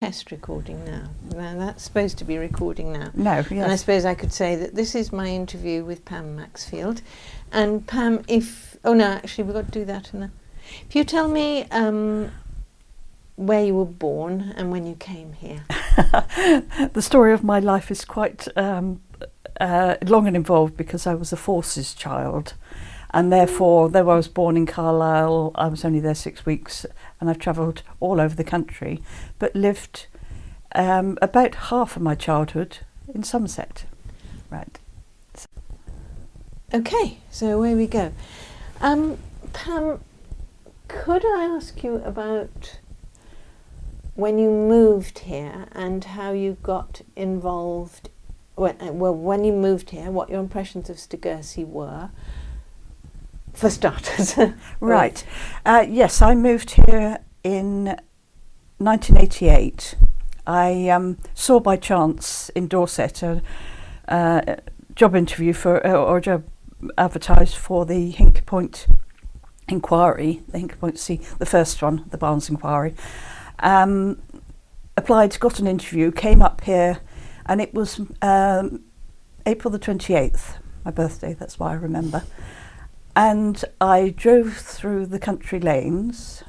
test recording now. Now that's supposed to be recording now. No, yes. And I suppose I could say that this is my interview with Pam Maxfield. And Pam, actually we've got to do that now. If you tell me where you were born and when you came here. The story of my life is quite long and involved because I was a forces child. And therefore, though I was born in Carlisle, I was only there 6 weeks, and I've travelled all over the country, but lived about half of my childhood in Somerset. Right. Okay, so away we go. Pam, could I ask you about when you moved here and how you got involved? When you moved here, what your impressions of Stogursey were? For starters. Right. Yes, I moved here in 1988. I saw by chance in Dorset a job interview or a job advertised for the Hinkley Point inquiry, the Hinkley Point C, the first one, the Barnes inquiry. Applied, got an interview, came up here, and it was April the 28th, my birthday, that's why I remember. And I drove through the country lanes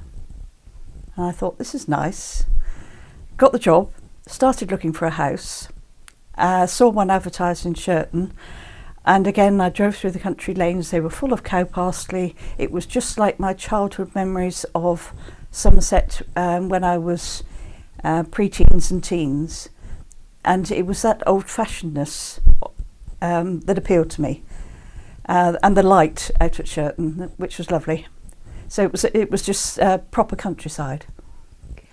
and I thought, this is nice. Got the job, started looking for a house, saw one advertised in Shirton, and again I drove through the country lanes. They were full of cow parsley. It was just like my childhood memories of Somerset when I was pre-teens and teens. And it was that old-fashionedness that appealed to me. And the light out at Shirton, which was lovely. So it was just proper countryside.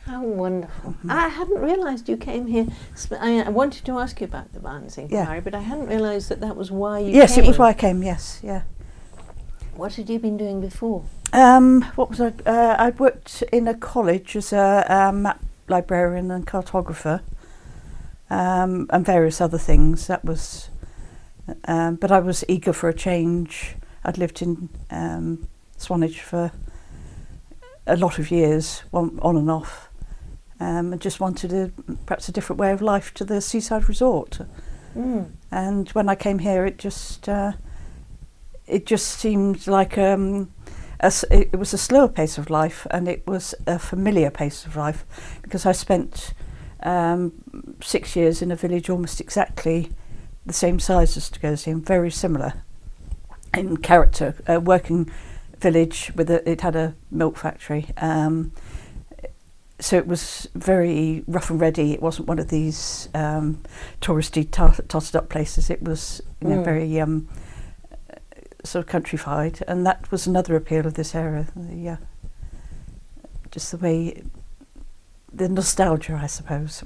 How wonderful. Mm-hmm. I hadn't realised you came here. I wanted to ask you about the Barnes inquiry, but I hadn't realised that was why you came. Yes, it was why I came, yes, yeah. What had you been doing before? What was I? I'd worked in a college as a map librarian and cartographer, and various other things. That was... but I was eager for a change. I'd lived in Swanage for a lot of years, on and off, and just wanted perhaps a different way of life to the seaside resort. And when I came here, it just seemed like it was a slower pace of life, and it was a familiar pace of life because I spent 6 years in a village almost exactly the same size as Stogursey and very similar in character. A working village it had a milk factory, so it was very rough and ready. It wasn't one of these touristy totted up places. It was very sort of countrified, and that was another appeal of this area. Just the way, the nostalgia, I suppose.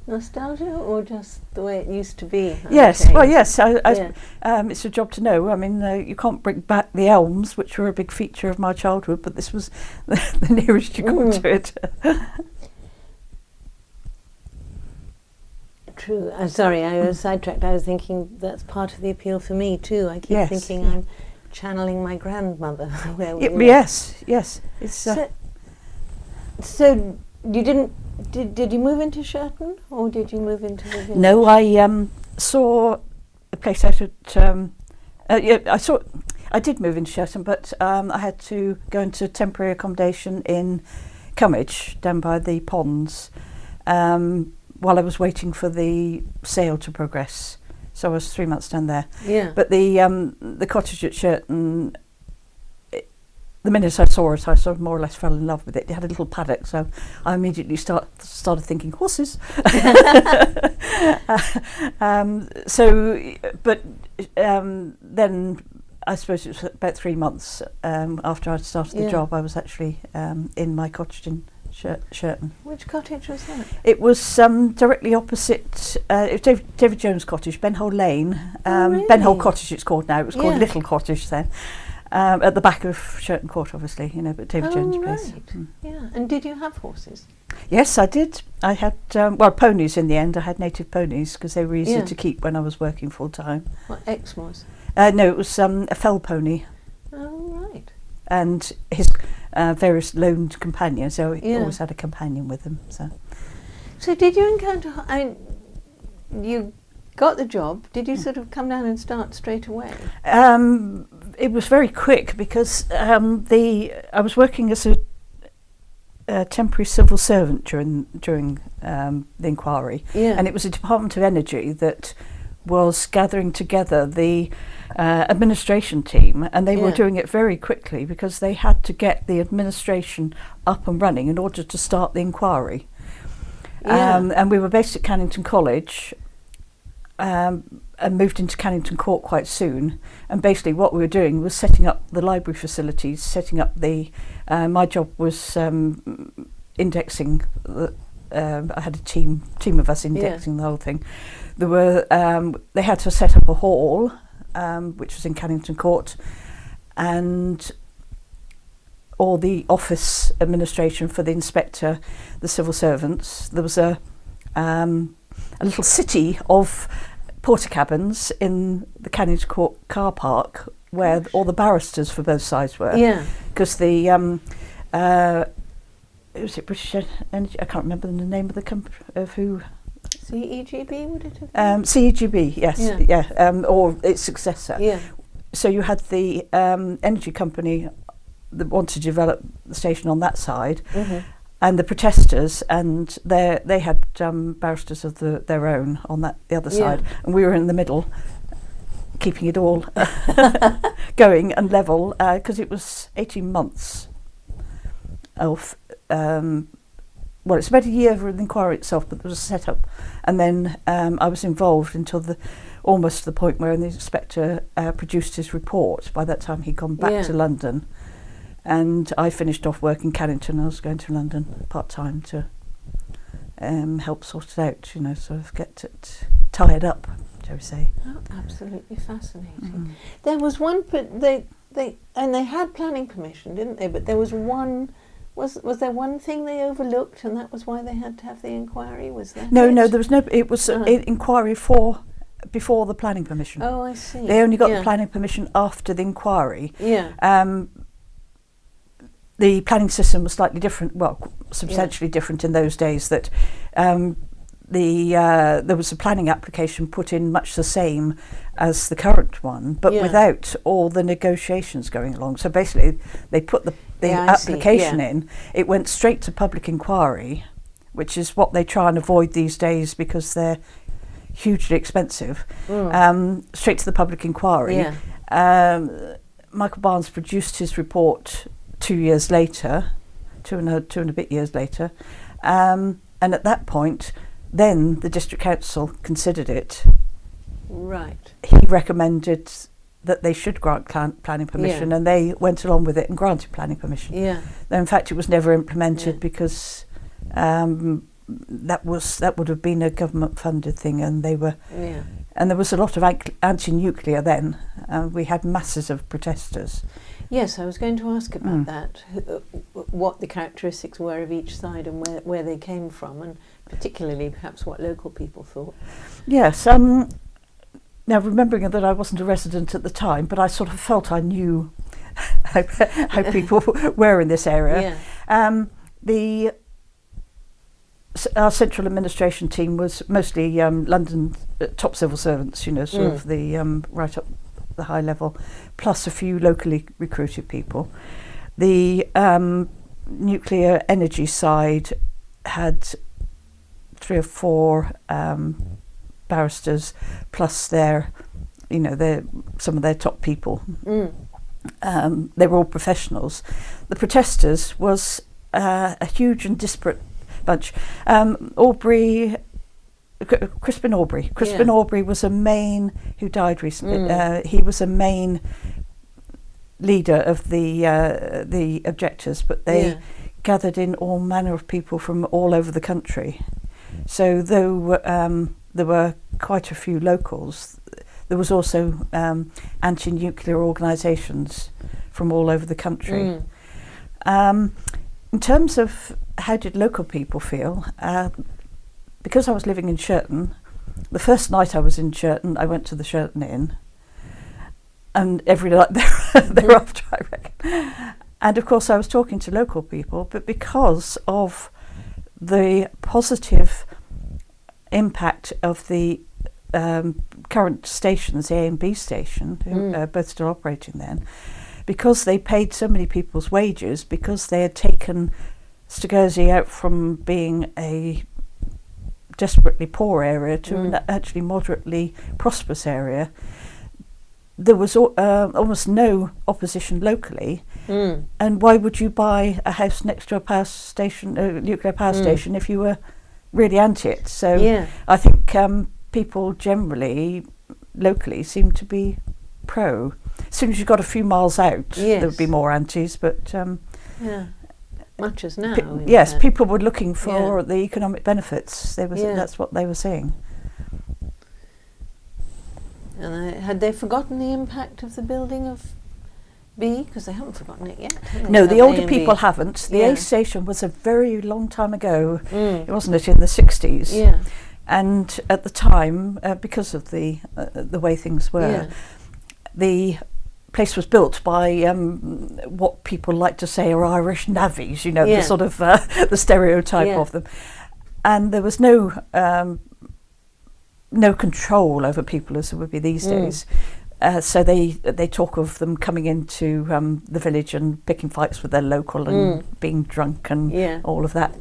Nostalgia, or just the way it used to be? Yes, well, yes. It's a job to know. I mean, you can't bring back the elms, which were a big feature of my childhood, but this was the nearest you got to it. True. I'm sorry, I was sidetracked. I was thinking that's part of the appeal for me too. I keep thinking I'm channeling my grandmother. Where we lived. Yes. It's, so you didn't. Did you move into Shirton, or did you move into the village? No, I saw a place out at... I did move into Shirton, but I had to go into temporary accommodation in Cummage, down by the ponds, while I was waiting for the sale to progress. So I was 3 months down there. Yeah. But the cottage at Shirton... The minute I saw it, I sort of more or less fell in love with it. It had a little paddock, so I immediately started thinking horses. Then I suppose it was about 3 months after I'd started the job, I was actually in my cottage in Shirton. Which cottage was that? It was directly opposite. It was David Jones' cottage, Benhole Lane. Really? Benhole Cottage, it's called now. It was called Little Cottage then. At the back of Shirton Court, obviously, but David Jones' place. Yeah. And did you have horses? Yes, I did. I had, ponies in the end. I had native ponies because they were easier to keep when I was working full time. What, Exmoors? No, it was a fell pony. Oh, right. And various loaned companions. So he Yeah. always had a companion with him. So did you encounter, you got the job, did you sort of come down and start straight away? It was very quick because I was working as a temporary civil servant during the inquiry, and it was a Department of Energy that was gathering together the administration team, and they were doing it very quickly because they had to get the administration up and running in order to start the inquiry. And we were based at Cannington College, and moved into Cannington Court quite soon. And basically what we were doing was setting up the library facilities, setting up the... my job was indexing. I had a team of us indexing the whole thing. There were they had to set up a hall, which was in Cannington Court, and all the office administration for the inspector, the civil servants. There was a little city of porter cabins in the Cannington Court car park where all the barristers for both sides were. Yeah. Because the was it British Energy? I can't remember the name of the company of who. CEGB, would it have been? CEGB, yes, or its successor. Yeah. So you had the energy company that wanted to develop the station on that side, and the protesters, and they had barristers of their own on the other side, and we were in the middle, keeping it all going and level, because it was 18 months of... well, it's about a year for the inquiry itself, but there was a set-up, and then I was involved until almost to the point where the inspector produced his report. By that time he'd gone back to London, and I finished off work in Cannington. I was going to London part-time to help sort it out, sort of get it tied up, shall we say. Oh, absolutely fascinating. There was one, but they had planning permission, didn't they? But there was one... Was there one thing they overlooked, and that was why they had to have the inquiry? Was that No, there was no. It was an inquiry before the planning permission. Oh, I see. They only got the planning permission after the inquiry. Yeah. The planning system was slightly different. Well, substantially different in those days. That there was a planning application put in much the same as the current one, but without all the negotiations going along. So basically, they put the application in. It went straight to public inquiry, which is what they try and avoid these days because they're hugely expensive. Straight to the public inquiry. Michael Barnes produced his report 2 years later, two and a bit years later, and at that point, then the district council considered it. Right. He recommended that they should grant planning permission, and they went along with it and granted planning permission. Yeah. Though in fact it was never implemented because that would have been a government funded thing, and they were and there was a lot of anti-nuclear then. We had masses of protesters. Yes, I was going to ask about that, what the characteristics were of each side and where they came from, and particularly perhaps what local people thought. Yes. Now, remembering that I wasn't a resident at the time, but I sort of felt I knew how people were in this area. Yeah. Our central administration team was mostly London top civil servants, sort of the right up the high level, plus a few locally recruited people. The nuclear energy side had 3 or 4 barristers, plus some of their top people. They were all professionals. The protesters was a huge and disparate bunch. Crispin Aubrey. Crispin Aubrey was a main, who died recently. He was a main leader of the objectors, but they gathered in all manner of people from all over the country. So though there were quite a few locals, there was also anti-nuclear organisations from all over the country. In terms of how did local people feel, because I was living in Shirton, the first night I was in Shirton, I went to the Shirton Inn, and every night thereafter, I reckon. And of course I was talking to local people, but because of the positive impact of the current stations, the A and B station, who are both still operating then, because they paid so many people's wages, because they had taken Stogursey out from being a desperately poor area to an actually moderately prosperous area, there was almost no opposition locally. And why would you buy a house next to a power station, a nuclear power station, if you were really anti it? So I think people generally locally seem to be pro. As soon as you got a few miles out, there would be more antis, but much as now. Yes, people were looking for the economic benefits. That's what they were seeing. And had they forgotten the impact of the building of B? Because they haven't forgotten it yet. No, the older people haven't. The A station was a very long time ago. Wasn't it, in the 60s? Yeah. And at the time, because of the way things were, the place was built by what people like to say are Irish navvies, you know, the sort of the stereotype of them. And there was no control over people as there would be these days. So they talk of them coming into the village and picking fights with their local and being drunk and all of that.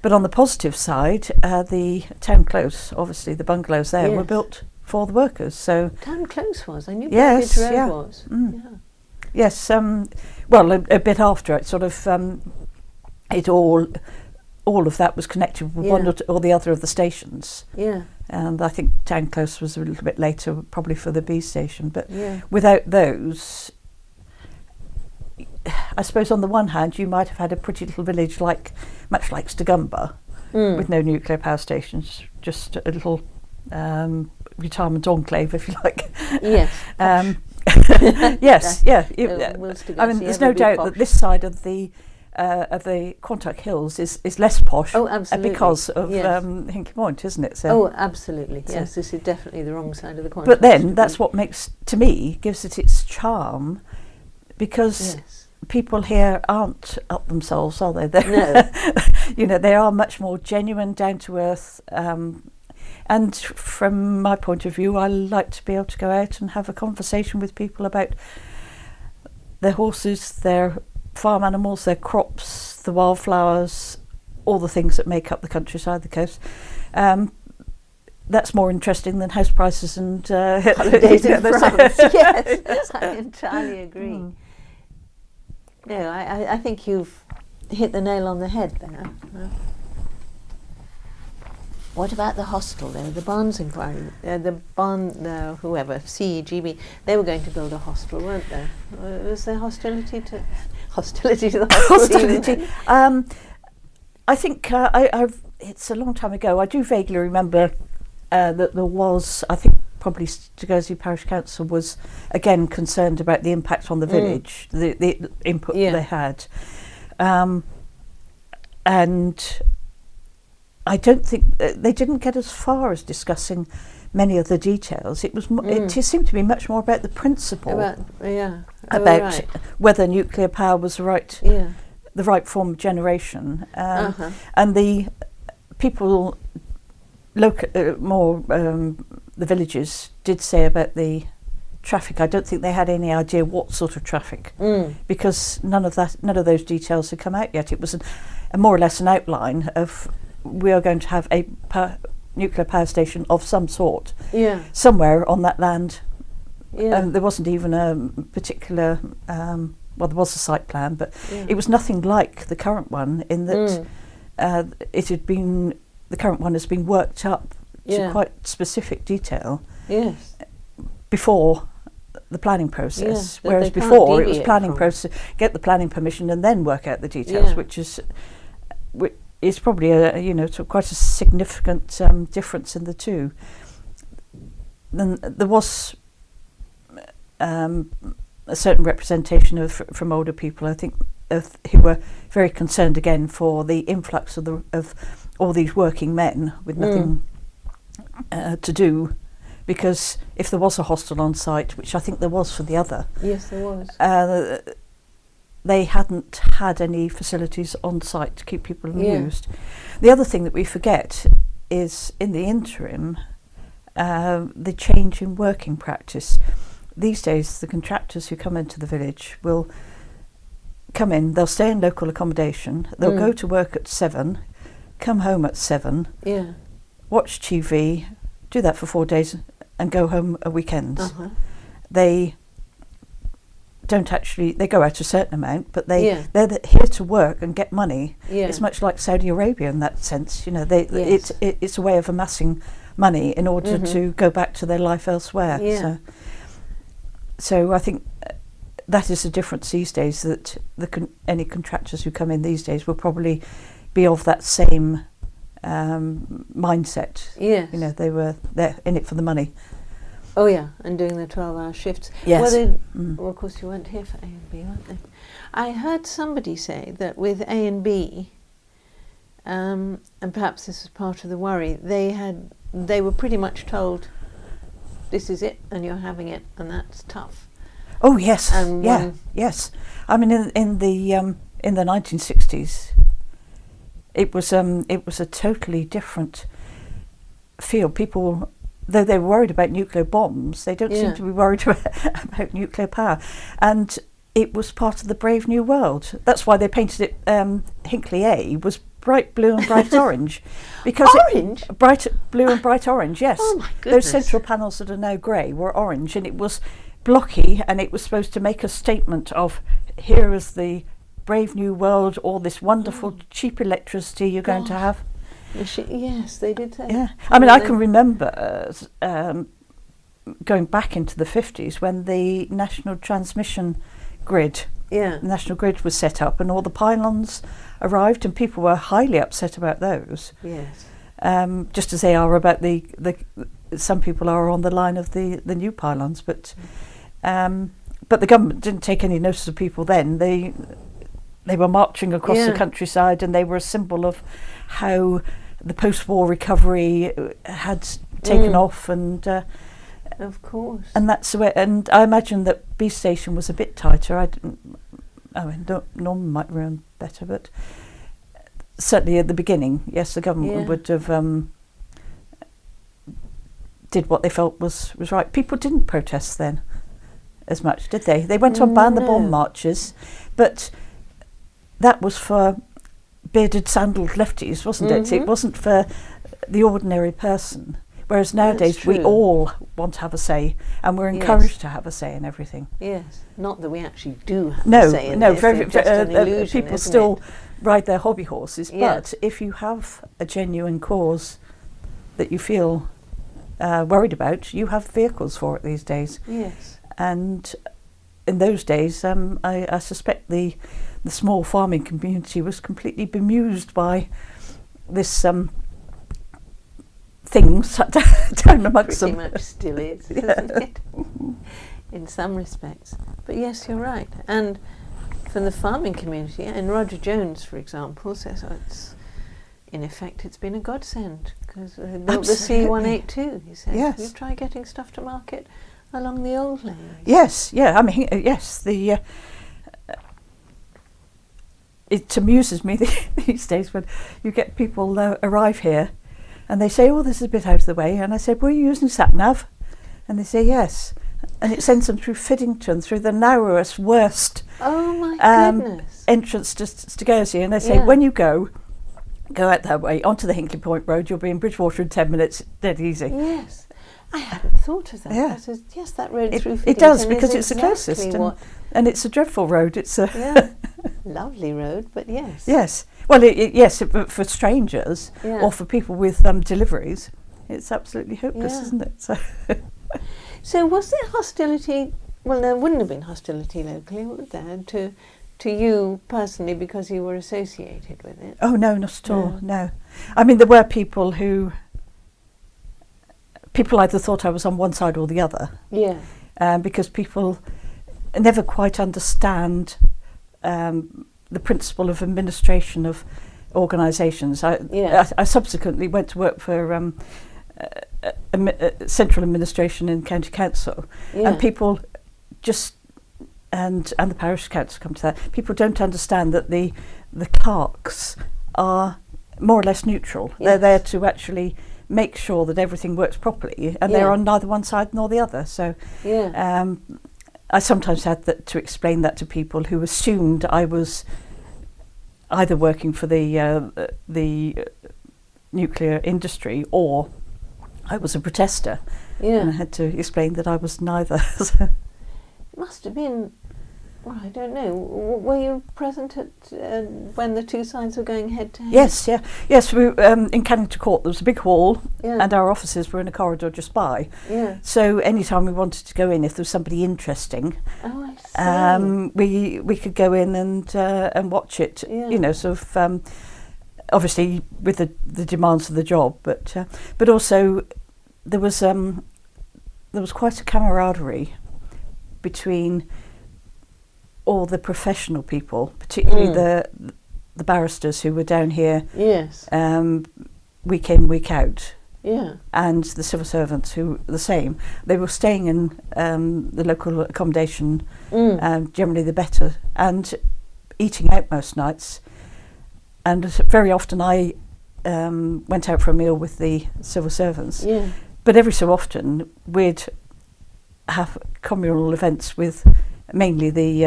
But on the positive side, the town close, obviously the bungalows there were built for the workers. So town close was. I knew Burbage Road was. Yes. Well, a bit after it, sort of, it all of that was connected with one or the other of the stations. Yeah. And I think town close was a little bit later, probably for the B station. But without those, I suppose on the one hand you might have had a pretty little village much like Stogursey, with no nuclear power stations, just a little retirement enclave, if you like. Yes. Yes. I mean, there's no doubt that this side of the Quantock Hills is less posh. Oh, absolutely. Because of Hinkley Point, isn't it? So, absolutely. So yes, this is definitely the wrong side of the Quantock. But then that's what gives it its charm, because people here aren't up themselves, are they? No. You know, they are much more genuine, down to earth. And from my point of view, I like to be able to go out and have a conversation with people about their horses, their farm animals, their crops, the wildflowers, all the things that make up the countryside, the coast. That's more interesting than house prices and holidays in France. Yes, I entirely agree. No, I think you've hit the nail on the head there. What about the hostel there, the Barnes Inquiry, whoever, CEGB, they were going to build a hostel, weren't they? Was there hostility to the hostel? Hostility. I think it's a long time ago. I do vaguely remember that there was, I think probably Stogursey Parish Council was again concerned about the impact on the village, the input they had. And I don't think they didn't get as far as discussing many of the details. It was it seemed to be much more about the principle, about whether nuclear power was the right form of generation, and the people the villagers did say about the traffic. I don't think they had any idea what sort of traffic, because none of those details had come out yet. It was a more or less an outline of, we are going to have a nuclear power station of some sort somewhere on that land. There wasn't even a particular, there was a site plan, but it was nothing like the current one, in that the current one has been worked up to quite specific detail before the planning process. Whereas before it was planning process, get the planning permission and then work out the details, which is probably quite a significant difference in the two. Then there was a certain representation from older people, I think, who were very concerned again for the influx of all these working men with nothing to do, because if there was a hostel on site, which I think there was for the other, yes, there was, they hadn't had any facilities on site to keep people amused. The other thing that we forget is, in the interim, the change in working practice. These days, the contractors who come into the village will come in, they'll stay in local accommodation, they'll go to work at 7, come home at 7, watch TV, do that for 4 days and go home at weekends. They don't actually, they go out a certain amount, but they're here to work and get money. It's much like Saudi Arabia in that sense, you know, it's a way of amassing money in order to go back to their life elsewhere. So I think that is the difference these days, that any contractors who come in these days will probably be of that same mindset. You know, they're in it for the money. Oh yeah, and doing the 12-hour shifts. Yes. Well, of course you weren't here for A and B, weren't they? I heard somebody say that with A and B, and perhaps this is part of the worry, they were pretty much told, this is it, and you're having it, and that's tough. Oh yes, And yes. I mean, in the 1960s, it was a totally different feel. People, though they were worried about nuclear bombs, they don't seem to be worried about nuclear power. And it was part of the Brave New World. That's why they painted it, Hinkley A was bright blue and bright orange. Because orange? Bright blue and bright orange, yes. Oh my goodness. Those central panels that are now grey were orange, and it was blocky, and it was supposed to make a statement of, here is the Brave New World, all this wonderful cheap electricity you're going to have. Yes, they did say. Yeah, I mean, I can remember going back into the 50s when the national transmission grid, national grid was set up, and all the pylons arrived, and people were highly upset about those. Yes. Just as they are about the some people are on the line of the new pylons, but the government didn't take any notice of people then. They were marching across the countryside, and they were a symbol of how the post-war recovery had taken off, and of course. And that's the way. And I imagine that B Station was a bit tighter. I mean, Norman might run better, but certainly at the beginning, yes, the government would have did what they felt was right. People didn't protest then as much, did they? They went on ban the bomb marches, but that was for bearded, sandalled lefties, wasn't it? It wasn't for the ordinary person. Whereas nowadays we all want to have a say, and we're encouraged to have a say in everything. Yes, not that we actually do have a say in this. Very, it's just an illusion, people isn't still it? ride their hobby horses, but if you have a genuine cause that you feel worried about, you have vehicles for it these days. Yes. And in those days, I suspect the small farming community was completely bemused by this things down amongst them. Pretty much still is, isn't it? In some respects. But yes, you're right. And for the farming community, and Roger Jones, for example, says it's, in effect, it's been a godsend, because they built the C182, he said. Yes. You try getting stuff to market along the old lanes. Yes, I mean, yes, it amuses me these days when you get people arrive here and they say, oh, this is a bit out of the way, and I said, were you using sat-nav? And they say yes, and it sends them through Fiddington, through the narrowest, worst goodness. entrance to Stogursey, and they say, when you go out that way onto the Hinkley Point Road, you'll be in Bridgewater in 10 minutes, dead easy. Yes, I hadn't thought of that. Yeah. Says, yes, that road through Fiddington it does, because it's exactly the closest, and it's a dreadful road. It's a lovely road, but yes. Yes. Well, yes, for strangers or for people with deliveries, it's absolutely hopeless, isn't it? So was there hostility? Well, there wouldn't have been hostility locally, would there, to you personally, because you were associated with it? Oh, no, not at all, no. I mean, there were people either thought I was on one side or the other. Yeah. Because people never quite understand the principle of administration of organisations. I subsequently went to work for central administration in county council, and people just and the parish council come to that. People don't understand that the clerks are more or less neutral. Yes. They're there to actually make sure that everything works properly, and they're on neither one side nor the other. So I sometimes had to explain that to people who assumed I was either working for the nuclear industry or I was a protester. And I had to explain that I was neither. It must have been, well, I don't know, were you present at when the two sides were going head to head? Yes. We in Cannington Court there was a big hall, and our offices were in a corridor just by. So anytime we wanted to go in, if there was somebody interesting, we could go in and watch it. You know, sort of obviously with the demands of the job, but also there was quite a camaraderie between all the professional people, particularly the barristers who were down here week in, week out, and the civil servants who were the same. They were staying in the local accommodation, generally the better, and eating out most nights. And very often I went out for a meal with the civil servants. But every so often we'd have communal events with mainly the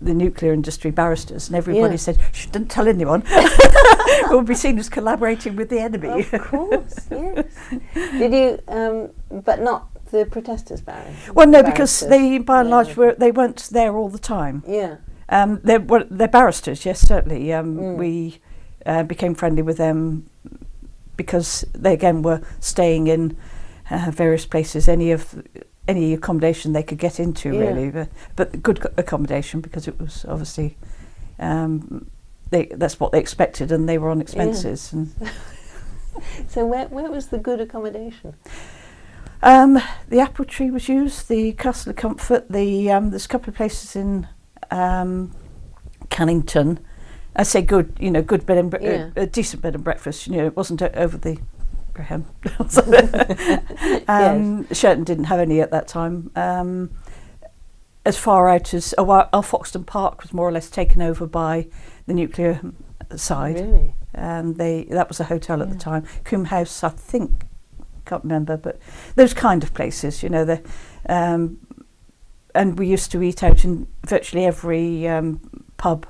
nuclear industry barristers, and everybody said, "Shh, don't tell anyone." We'll be seen as collaborating with the enemy. Of course, yes. Did you, but not the protesters' barristers? Well, no, because they, by and large, they weren't there all the time. They're barristers, yes, certainly. We became friendly with them because they again were staying in various places, any accommodation they could get into, really, but good accommodation, because it was obviously that's what they expected, and they were on expenses. And so where was the good accommodation? The Apple Tree was used, the Castle of Comfort, there's a couple of places in Cannington. I say good, good bed and a decent bed and breakfast. It wasn't over the Graham. Sherton didn't have any at that time. As far out as Alfoxton Park was more or less taken over by the nuclear side. Really? And that was a hotel at the time. Coombe House, I think, can't remember, but those kind of places, and we used to eat out in virtually every pub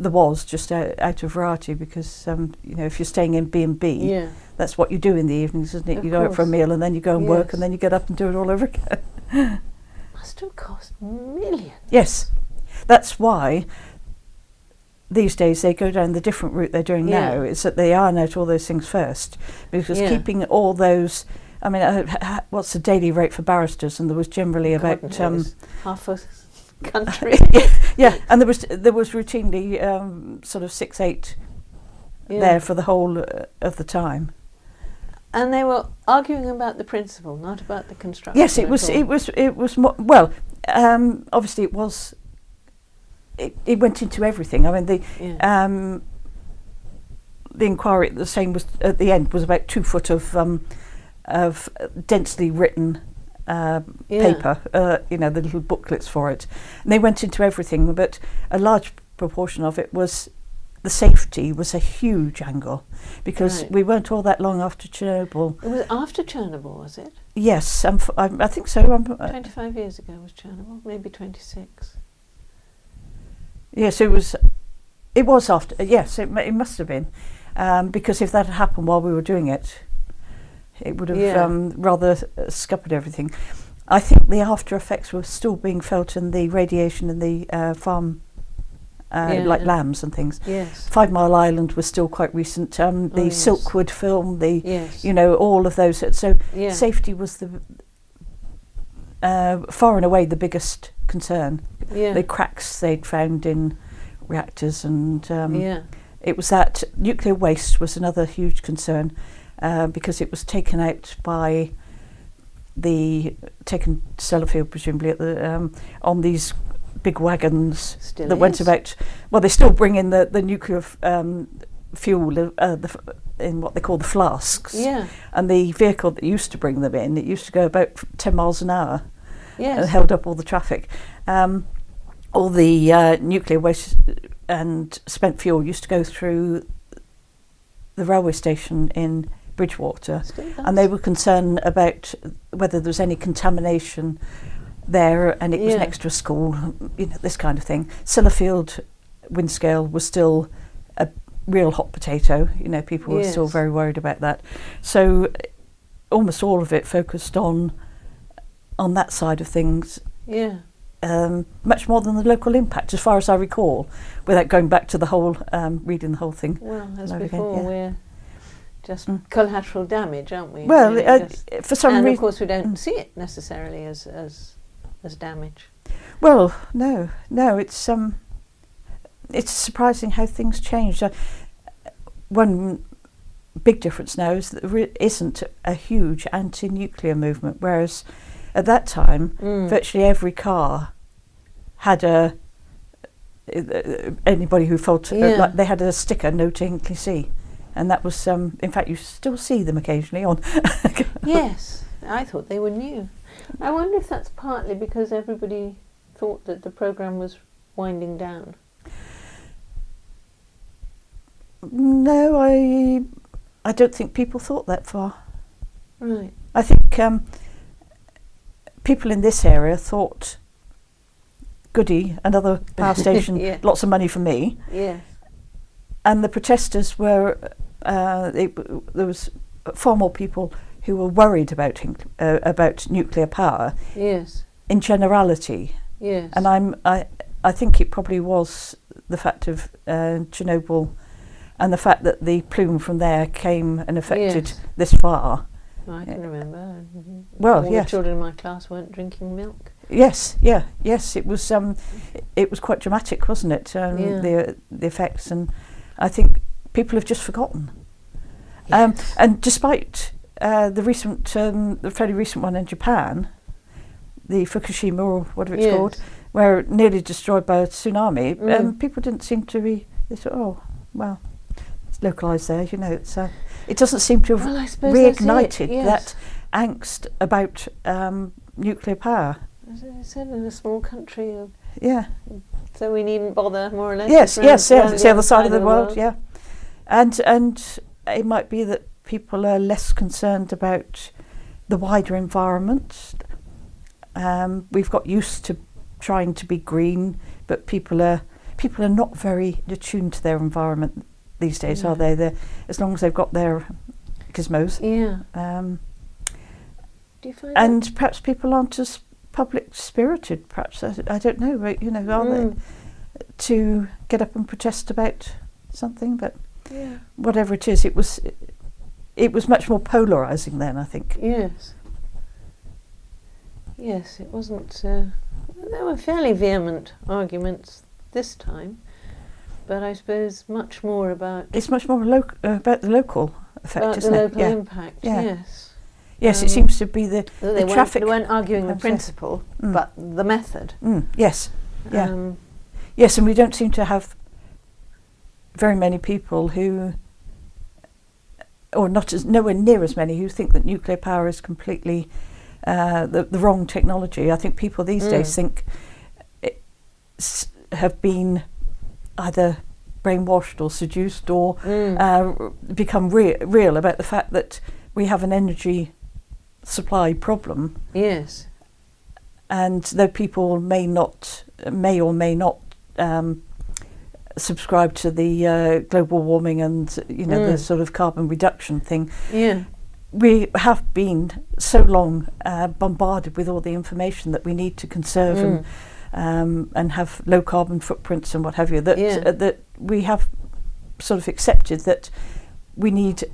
there was, just out of variety, because if you're staying in B&B, that's what you do in the evenings, isn't it? You go out for a meal and then you go and work, and then you get up and do it all over again. Must have cost millions. Yes, that's why these days they go down the different route they're doing now. It's that they iron out all those things first, because keeping all those. I mean, what's the daily rate for barristers? And there was generally about half a country. And there was routinely sort of 6-8 there for the whole of the time. And they were arguing about the principle, not about the construction. Yes, it was more, well. Obviously, it was. It went into everything. I mean, the inquiry, the same was at the end, was about 2 foot of densely written paper, the little booklets for it. And they went into everything, but a large proportion of it was the safety was a huge angle, because we weren't all that long after Chernobyl. It was after Chernobyl, was it? Yes, I think so. 25 years ago was Chernobyl, maybe 26. Yes, it was after. Yes, it must have been, because if that had happened while we were doing it, it would have rather scuppered everything. I think the after effects were still being felt in the radiation in the farm, like lambs and things. Yes. 5 Mile Island was still quite recent. The Silkwood film, all of those. So safety was the far and away the biggest concern. The cracks they'd found in reactors, and it was that nuclear waste was another huge concern, because it was taken out by taken to Sellafield presumably at the on these big wagons still that is. went about. Well, they still bring in the nuclear fuel in what they call the flasks. Yeah. And the vehicle that used to bring them in, it used to go about 10 miles an hour. Yes. and held up all the traffic. All the nuclear waste and spent fuel used to go through the railway station in Bridgewater, and they were concerned about whether there was any contamination there, and it was next to a school, this kind of thing. Sellafield Windscale was still a real hot potato, people were still very worried about that. So almost all of it focused on that side of things. Yeah. Much more than the local impact, as far as I recall, without going back to the whole, reading the whole thing. Well, as before, we're just collateral damage, aren't we? Well, for some reason... And of course we don't see it necessarily as damage. Well, no, it's surprising how things changed. One big difference now is that there isn't a huge anti-nuclear movement, whereas at that time, virtually every car had anybody who felt like they had a sticker, no to Hinkley C, and that was in fact you still see them occasionally on. Yes, I thought they were new. I wonder if that's partly because everybody thought that the programme was winding down. No, I don't think people thought that far. Right. I think people in this area thought, goody, another power station, lots of money for me. Yes. And the protesters were, there was far more people who were worried about nuclear power. Yes. In generality. Yes. And I think it probably was the fact of Chernobyl and the fact that the plume from there came and affected this far. I can remember. Well, all the children in my class weren't drinking milk. Yes, it was quite dramatic, wasn't it? The effects, and I think people have just forgotten. Yes. And despite the fairly recent one in Japan, the Fukushima or whatever it's called, where it nearly destroyed by a tsunami, people didn't seem to be. They thought, oh well, it's localised there. It doesn't seem to have reignited that angst about nuclear power. As I said, in a small country. Yeah. So we needn't bother, more or less. Yes, it's the other side of the world. Yeah, and it might be that people are less concerned about the wider environment. We've got used to trying to be green, but people are not very attuned to their environment these days, are they? As long as they've got their gizmos. Yeah. Do you find and perhaps people aren't as public spirited. Perhaps I don't know. But, are they to get up and protest about something? But whatever it is, it was much more polarising then, I think. Yes. Yes, it wasn't. There were fairly vehement arguments this time, but I suppose much more about. It's much more about the local effect, isn't it? About the local impact. Yes. Yes, it seems to be the traffic. They weren't arguing the principle, but the method. Yes. Yeah. Yes, and we don't seem to have very many people who, or nowhere near as many who think that nuclear power is completely the wrong technology. I think people these days think have been either brainwashed or seduced or become real about the fact that we have an energy supply problem. Yes. And though people may or may not subscribe to the global warming and the sort of carbon reduction thing, we have been so long bombarded with all the information that we need to conserve and have low carbon footprints and what have you, that we have sort of accepted that we need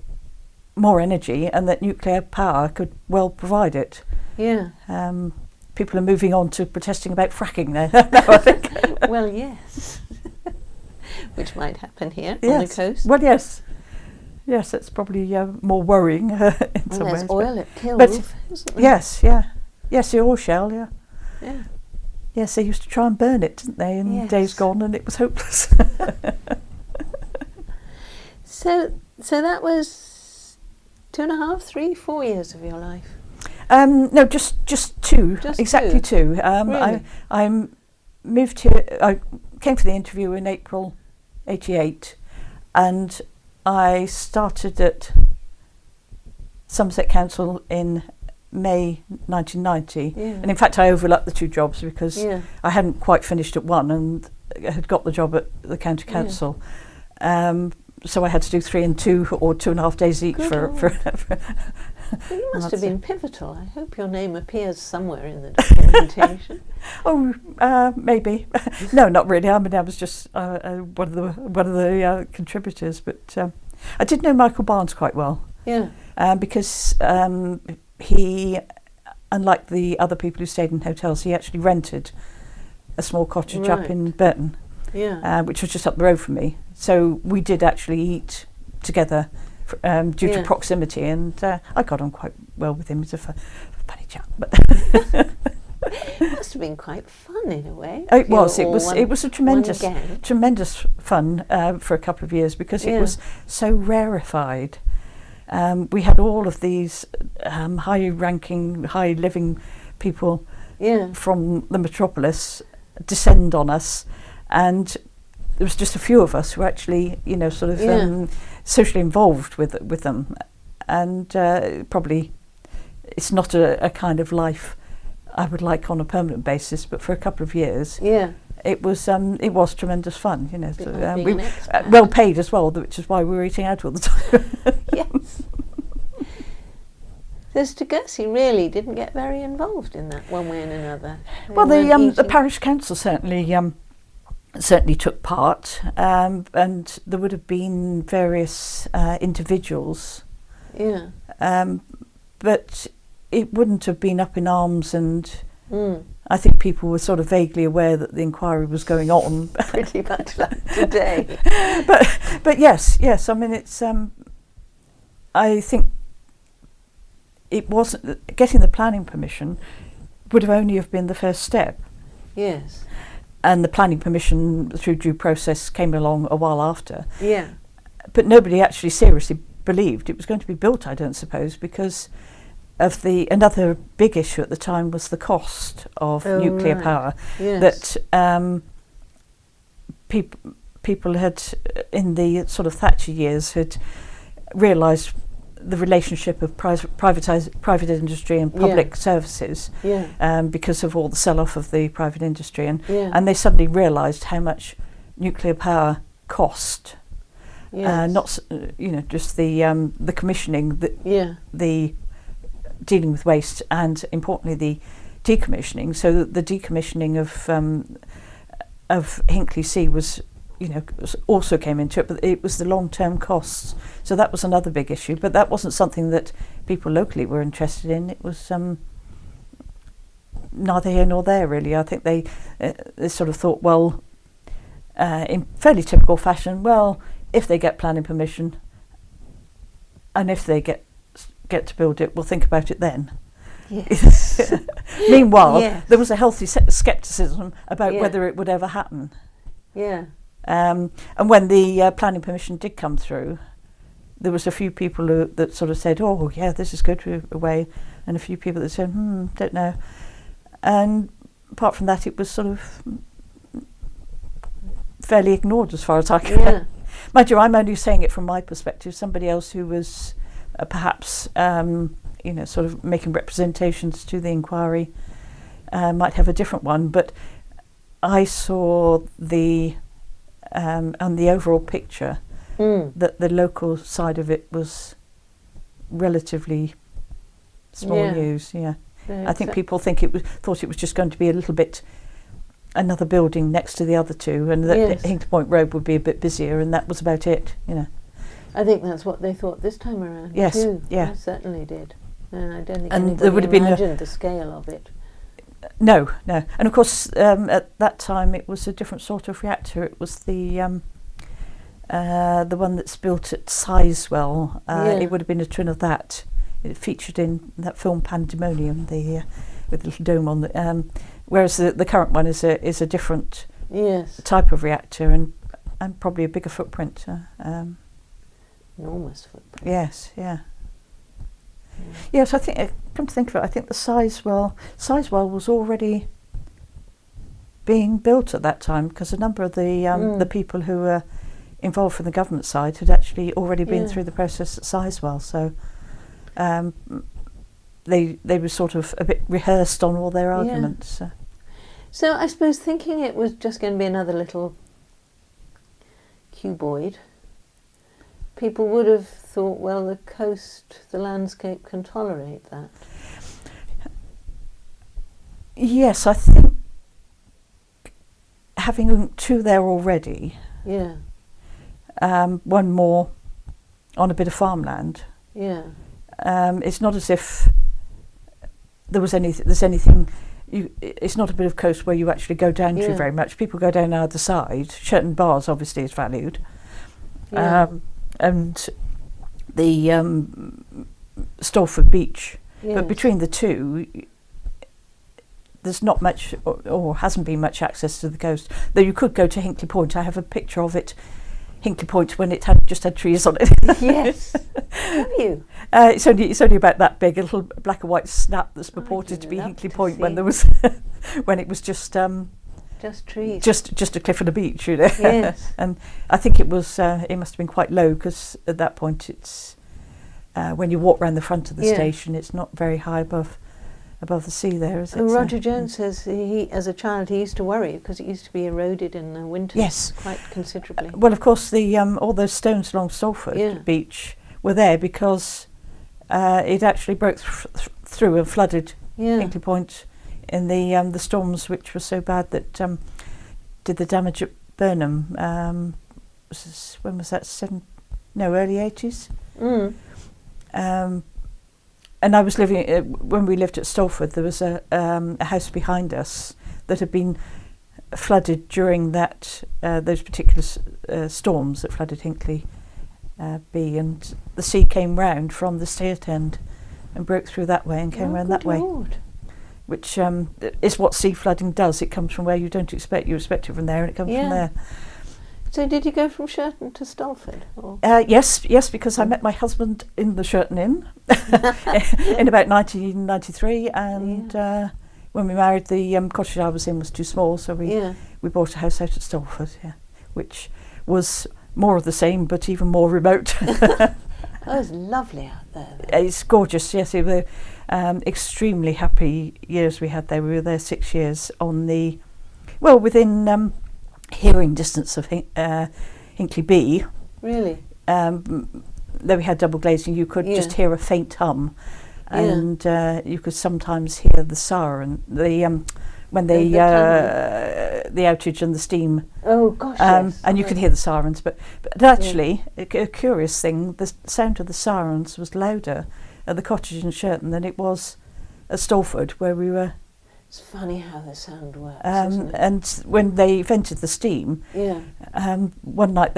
more energy and that nuclear power could well provide it. Yeah. People are moving on to protesting about fracking now, I think. Well, yes. Which might happen here on the coast. Well, yes. Yes, that's probably more worrying in some ways. There's oil at Kiln, isn't there? Yes, yeah. Yes, the oil shell, yeah. Yeah. Yes, they used to try and burn it, didn't they, in days gone, and it was hopeless. So that was 2.5, 3, 4 years of your life? No, just two. Just exactly two. Really? I moved here. I came for the interview in April '88, and I started at Somerset Council in May 1990. Yeah. And in fact, I overlapped the two jobs because Yeah. I hadn't quite finished at one and had got the job at the county council. So I had to do 3 and 2 or 2.5 days each for Well, you must have been pivotal. I hope your name appears somewhere in the documentation. Maybe. No, not really. I mean, I was just one of the contributors, but I did know Michael Barnes quite well. Yeah. Because he, unlike the other people who stayed in hotels, he actually rented a small cottage up in Burton, which was just up the road from me. So we did actually eat together due to proximity, and I got on quite well with him. He's a funny chap, but it must have been quite fun in a way. It was. It was a tremendous fun for a couple of years because it was so rarefied. We had all of these high-ranking, high-living people from the metropolis descend on us, and there was just a few of us who were actually, sort of socially involved with them, and probably it's not a kind of life I would like on a permanent basis, but for a couple of years, it was tremendous fun. We well paid as well, which is why we were eating out all the time. Yes. The Stogursey really didn't get very involved in that one way and another. Well, the parish council certainly took part, and there would have been various individuals. Yeah. But it wouldn't have been up in arms, and I think people were sort of vaguely aware that the inquiry was going on. Pretty much like today. But yes. I mean, it's. I think it wasn't getting the planning permission would have only have been the first step. Yes. And the planning permission through due process came along a while after. Yeah. But nobody actually seriously believed it was going to be built, I don't suppose, because of another big issue at the time was the cost of nuclear power. Yes. That people had, in the sort of Thatcher years, had realised the relationship of private industry and public services, because of all the sell-off of the private industry, and they suddenly realised how much nuclear power cost. Not just the commissioning, the dealing with waste, and importantly the decommissioning. So the decommissioning of Hinkley C was, also came into it, but it was the long-term costs. So that was another big issue, but that wasn't something that people locally were interested in. It was neither here nor there, really. I think they sort of thought, well, in fairly typical fashion, well, if they get planning permission and if they get to build it, we'll think about it then. Yes. Meanwhile, there was a healthy scepticism about whether it would ever happen. Yeah. And when the planning permission did come through, there was a few people that sort of said, "Oh, yeah, this is good, we're away," and a few people that said, "Don't know." And apart from that, it was sort of fairly ignored as far as I can. Yeah. Mind you, I'm only saying it from my perspective. Somebody else who was perhaps, sort of making representations to the inquiry might have a different one. But I saw on the overall picture that the local side of it was relatively small news. Yeah. I think people thought it was just going to be a little bit another building next to the other two, and that Hinkley Point Road would be a bit busier, and that was about it. I think that's what they thought this time around. Yes, too. yeah, I certainly did. I don't think and there would have imagined the scale of it. No, and of course at that time it was a different sort of reactor. It was the one that's built at Sizewell. It would have been a twin of that. It featured in that film Pandemonium, with the little dome on the. Whereas the current one is a different type of reactor and probably a bigger footprint. Enormous footprint. Yes, yeah. Yes, I think, come to think of it, I think the Sizewell was already being built at that time, because a number of the people who were involved from the government side had actually already been through the process at Sizewell, so they were sort of a bit rehearsed on all their arguments. So I suppose thinking it was just going to be another little cuboid, people would have thought, well, the coast, the landscape can tolerate that. Yes, I think having two there already, one more on a bit of farmland, it's not as if there's anything. It's not a bit of coast where you actually go down to very much. People go down either side. Shirton Bars obviously is valued, and the Stolford Beach. But between the two, there's not much, or hasn't been much access to the coast. Though you could go to Hinkley Point. I have a picture of it, Hinkley Point, when it had trees on it. Yes. Have you? It's only about that big, a little black and white snap that's purported to be Hinkley Point when there was when it was just trees, just a cliff and a beach, you know. Yes. And I think it was it must have been quite low, because at that point it's when you walk around the front of the station, it's not very high above the sea there, is it? Roger Jones says he, as a child, he used to worry because it used to be eroded in the winter quite considerably. Well, of course, the all those stones along Salford Beach were there because it actually broke through and flooded Hinkley Point in the storms, which were so bad that did the damage at Burnham. When was that? Early 80s. And I was living, when we lived at Stolford, there was a house behind us that had been flooded during those particular storms that flooded Hinkley B, and the sea came round from the Sturt end and broke through that way and came round that way. Lord. Which is what sea flooding does. It comes from where you don't expect. You expect it from there, and it comes from there. So did you go from Shirton to Stolford? Yes, because I met my husband in the Shirton Inn in about 1993, and when we married, the cottage I was in was too small, so we bought a house out at Stolford, which was more of the same, but even more remote. Oh, it's lovely out there. It's gorgeous, yes. It were extremely happy years we had there. We were there 6 years within hearing distance of Hinkley B. Really? Though we had double glazing, you could just hear a faint hum, and you could sometimes hear the siren, when the outage and the steam. Oh gosh, yes. And you could hear the sirens, but actually, a curious thing, the sound of the sirens was louder at the cottage in Shirton than it was at Stolford, where we were. It's funny how the sound works, isn't it? And when they vented the steam, one night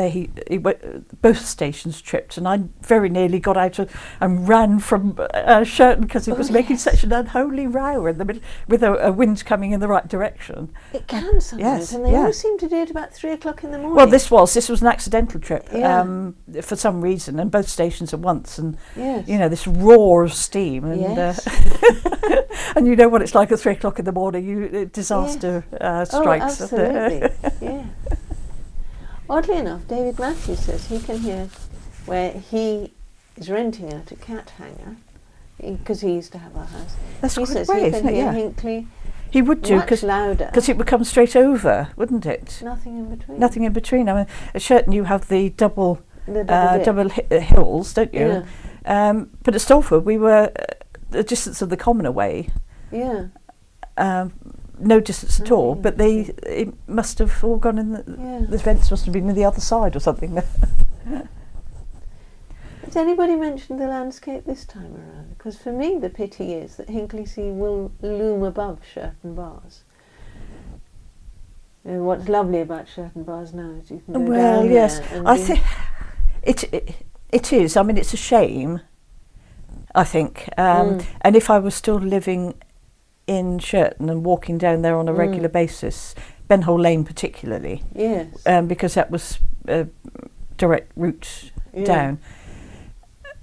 both stations tripped, and I very nearly got out and ran from Shirton because it was making such an unholy row in the middle, with a wind coming in the right direction. It can sometimes, and they always seem to do it about 3 o'clock in the morning. Well, this was an accidental trip for some reason, and both stations at once, and this roar of steam, and and you know what it's like at 3 o'clock in the morning. Disaster strikes. Oh, absolutely. Oddly enough, David Matthews says he can hear where he is renting out a cat hanger, because he used to have a house. That's he quite says great, he can hear Hinkley. He would do, much louder, because it would come straight over, wouldn't it? Nothing in between. Nothing in between. I mean, at Shirton you have the double hills, don't you? But at Stolford we were the distance of the common away. No distance at all, but it must have all gone in the vents must have been on the other side or something. Has anybody mentioned the landscape this time around? Because for me the pity is that Hinkley Sea will loom above Shirton Bars. And what's lovely about Shirton Bars now is you can go down there. I think it is. I mean, it's a shame, I think. And if I was still living in Shirton and walking down there on a regular basis, Benhole Lane particularly, yes, because that was a direct route down,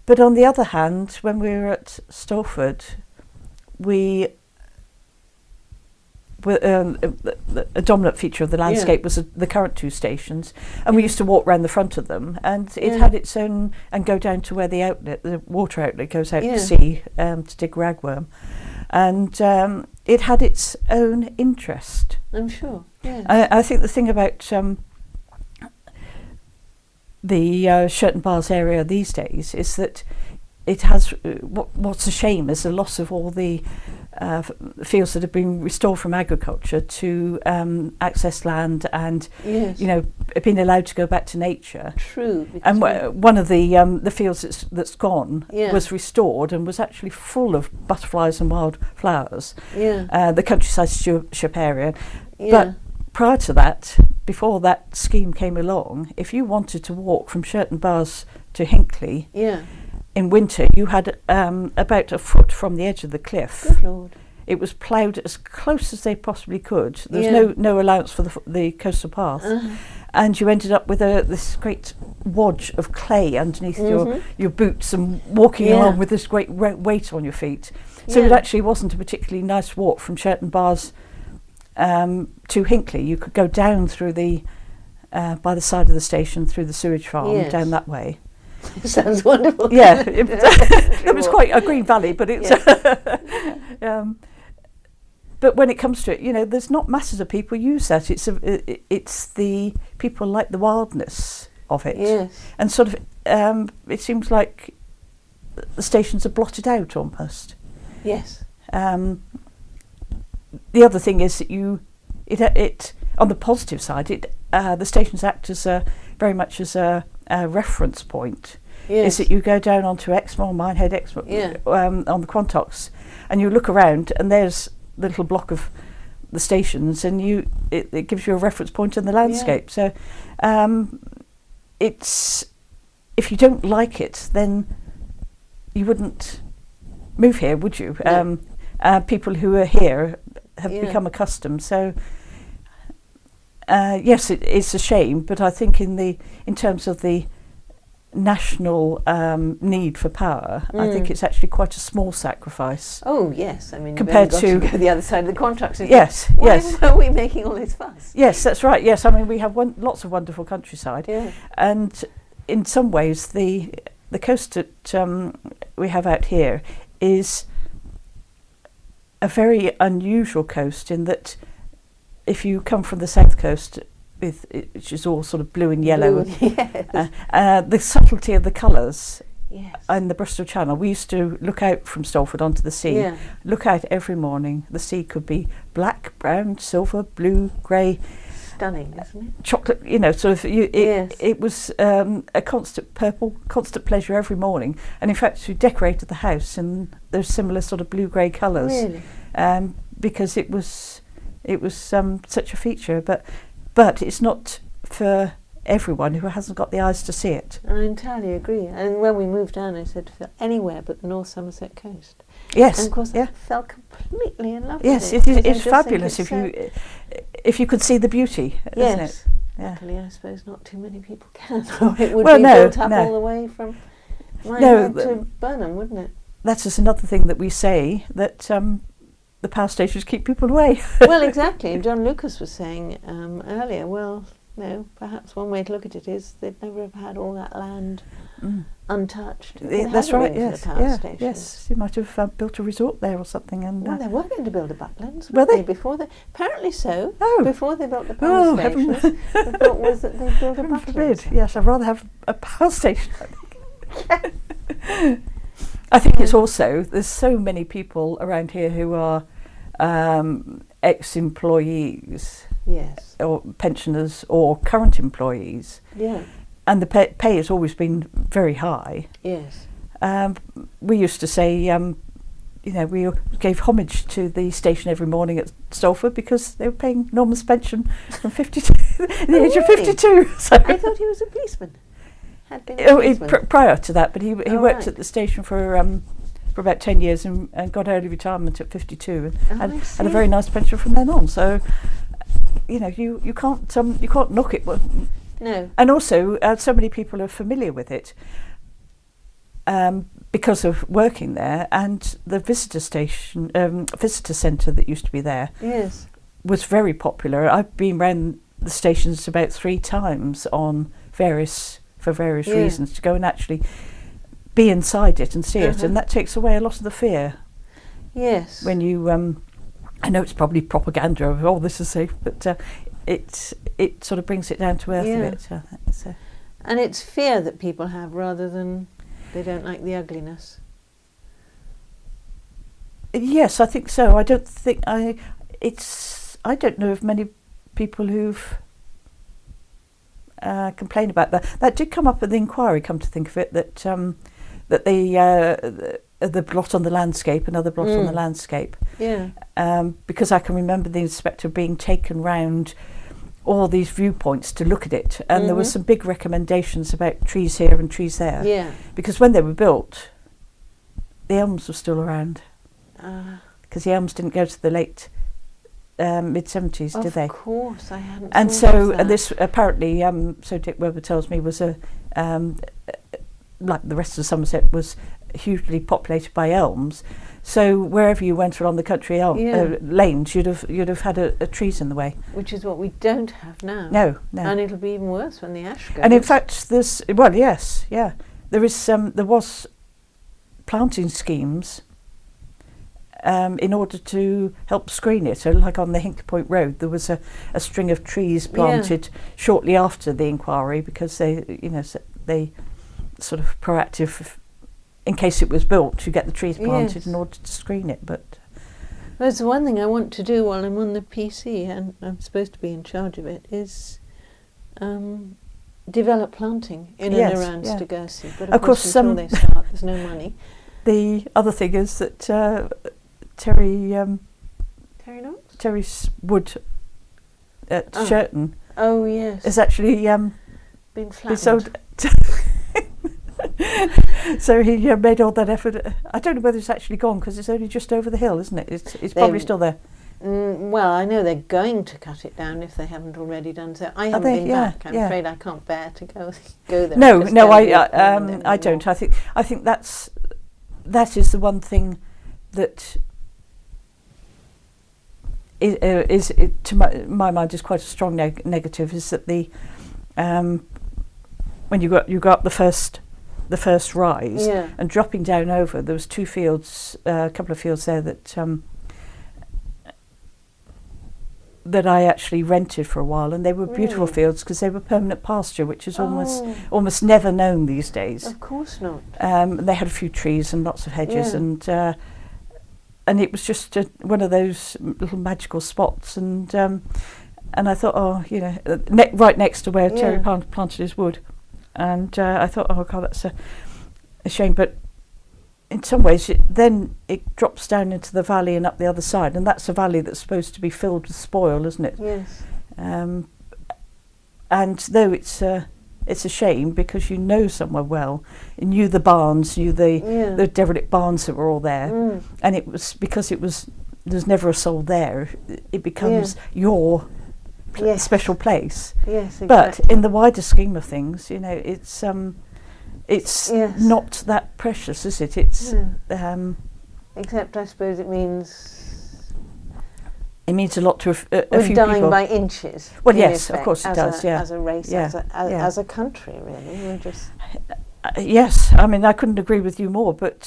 But on the other hand, when we were at Stolford, a dominant feature of the landscape was the current two stations, and we used to walk around the front of them, and it had its own, and go down to where the water outlet goes out to sea to dig ragworm, and it had its own interest. I'm sure. Yeah. I think the thing about the Shirton Bars area these days is that it has what's a shame is the loss of all the fields that have been restored from agriculture to access land and being allowed to go back to nature. True. And one of the fields that's gone was restored and was actually full of butterflies and wild flowers. Yeah. The countryside ship area. Yeah. But prior to that, before that scheme came along, if you wanted to walk from Shirton Bars to Hinckley, in winter, you had about a foot from the edge of the cliff. Good Lord. It was ploughed as close as they possibly could. There was no allowance for the coastal path. And you ended up with this great wodge of clay underneath your boots and walking along with this great weight on your feet. So it actually wasn't a particularly nice walk from Shirton Bars to Hinckley. You could go down through by the side of the station, through the sewage farm, down that way. Sounds wonderful. Yeah, it was quite a green valley, but it's. But when it comes to it, there's not masses of people use that. It's the people like the wildness of it, and sort of. It seems like the stations are blotted out almost. Yes. The other thing is that it on the positive side, the stations act as very much as a reference point. Is that you go down onto Exmoor, Minehead, Exmoor, on the Quantocks, and you look around, and there's the little block of the stations, and it gives you a reference point in the landscape. So it's, if you don't like it, then you wouldn't move here, would you? No. People who are here have become accustomed. So yes, it's a shame, but I think in terms of the national need for power, I think it's actually quite a small sacrifice. Oh yes, I mean compared to go the other side of the contracts. Yes, Why are we making all this fuss? Yes, that's right. Yes, I mean we have lots of wonderful countryside, and in some ways the coast that we have out here is a very unusual coast in that if you come from the south coast, which is all sort of blue and yellow, the subtlety of the colours in the Bristol Channel. We used to look out from Stolford onto the sea, look out every morning. The sea could be black, brown, silver, blue, grey. Stunning, isn't it? Chocolate, sort of. It was a constant purple, constant pleasure every morning. And in fact, we decorated the house in those similar sort of blue-grey colours. Really? Because it was such a feature, but it's not for everyone who hasn't got the eyes to see it. I entirely agree. And when we moved down, I said anywhere but the North Somerset coast. Yes, and of course I fell completely in love with it. Yes, it's fabulous if you could see the beauty, isn't it? Yeah. Luckily, I suppose not too many people can. Or it would be built up all the way from Minehead to Burnham, wouldn't it? That's just another thing that we say, that the power stations keep people away. Well, exactly. John Lucas was saying earlier, well, no, perhaps one way to look at it is they'd never have had all that land untouched. That's right, yes. Stations. Yes, you might have built a resort there or something. And well, they were going to build a Bucklands, were they? Before they, apparently so. Oh. Before they built the power stations, the thought was that they'd build a Bucklands. Yes, I'd rather have a power station, I think. I think it's also, there's so many people around here who are ex-employees, or pensioners, or current employees. Yeah. And the pay has always been very high. Yes. We used to say, we gave homage to the station every morning at Stolford because they were paying Norman's pension from 52, the age of 52. So I thought he was a policeman. Had been a policeman. Prior to that, but he worked at the station for about 10 years and got early retirement at 52 and had a very nice pension from then on. So, you can't knock it. No. And also, so many people are familiar with it. because of working there, and the visitor centre that used to be there Yes. was very popular. I've been around the stations about 3 times for various reasons, to go and actually be inside it and see it, and that takes away a lot of the fear. Yes. When you, I know it's probably propaganda of, oh, this is safe, but it sort of brings it down to earth a bit. I think, so. And it's fear that people have rather than they don't like the ugliness. Yes, I think so. I don't think I don't know of many people who've complained about that. That did come up at the inquiry, come to think of it, that the blot on the landscape, another blot on the landscape. Yeah. Because I can remember the inspector being taken round all these viewpoints to look at it, and there were some big recommendations about trees here and trees there. Yeah. Because when they were built, the elms were still around. Because the elms didn't go to the late mid-70s, did they? Of course, I hadn't. And so this apparently, so Dick Webber tells me, was like the rest of Somerset, was hugely populated by elms. So wherever you went along the country lanes, you'd have had a trees in the way. Which is what we don't have now. No. And it'll be even worse when the ash goes. And in fact, there was planting schemes in order to help screen it. So like on the Hinkley Point Road, there was a string of trees planted shortly after the inquiry, because they sort of proactive, in case it was built, to get the trees planted in order to screen it. But there's one thing I want to do while I'm on the PC, and I'm supposed to be in charge of it, is develop planting in and around Stogursey. But of course, until they start, there's no money. The other thing is that Terry Wood at Shirton is actually been flattened. sold. So he made all that effort. I don't know whether it's actually gone, because it's only just over the hill, isn't it? It's probably still there. Well, I know they're going to cut it down if they haven't already done so. I haven't been back. I'm afraid I can't bear to go there. No, I don't. I think that is the one thing that is to my mind is quite a strong negative, is that the when you go up the first rise and dropping down over, there was 2 fields, a couple of fields there that I actually rented for a while, and they were beautiful fields because they were permanent pasture, which is almost never known these days. Of course not. They had a few trees and lots of hedges, and it was just one of those little magical spots, and I thought, right next to where Terry planted his wood. And I thought, oh God, that's a shame. But in some ways, then it drops down into the valley and up the other side, and that's a valley that's supposed to be filled with spoil, isn't it? Yes. And though it's a shame, because you know somewhere well, you knew the barns, the derelict barns that were all there, and it was because there's never a soul there. It becomes your special place. Yes, exactly. But in the wider scheme of things, it's not that precious, is it? It's except I suppose it means a lot to a few people. We're dying by inches. Well, yes, of course it does. As a race, as a country, really. We're just. Yes, I mean, I couldn't agree with you more. But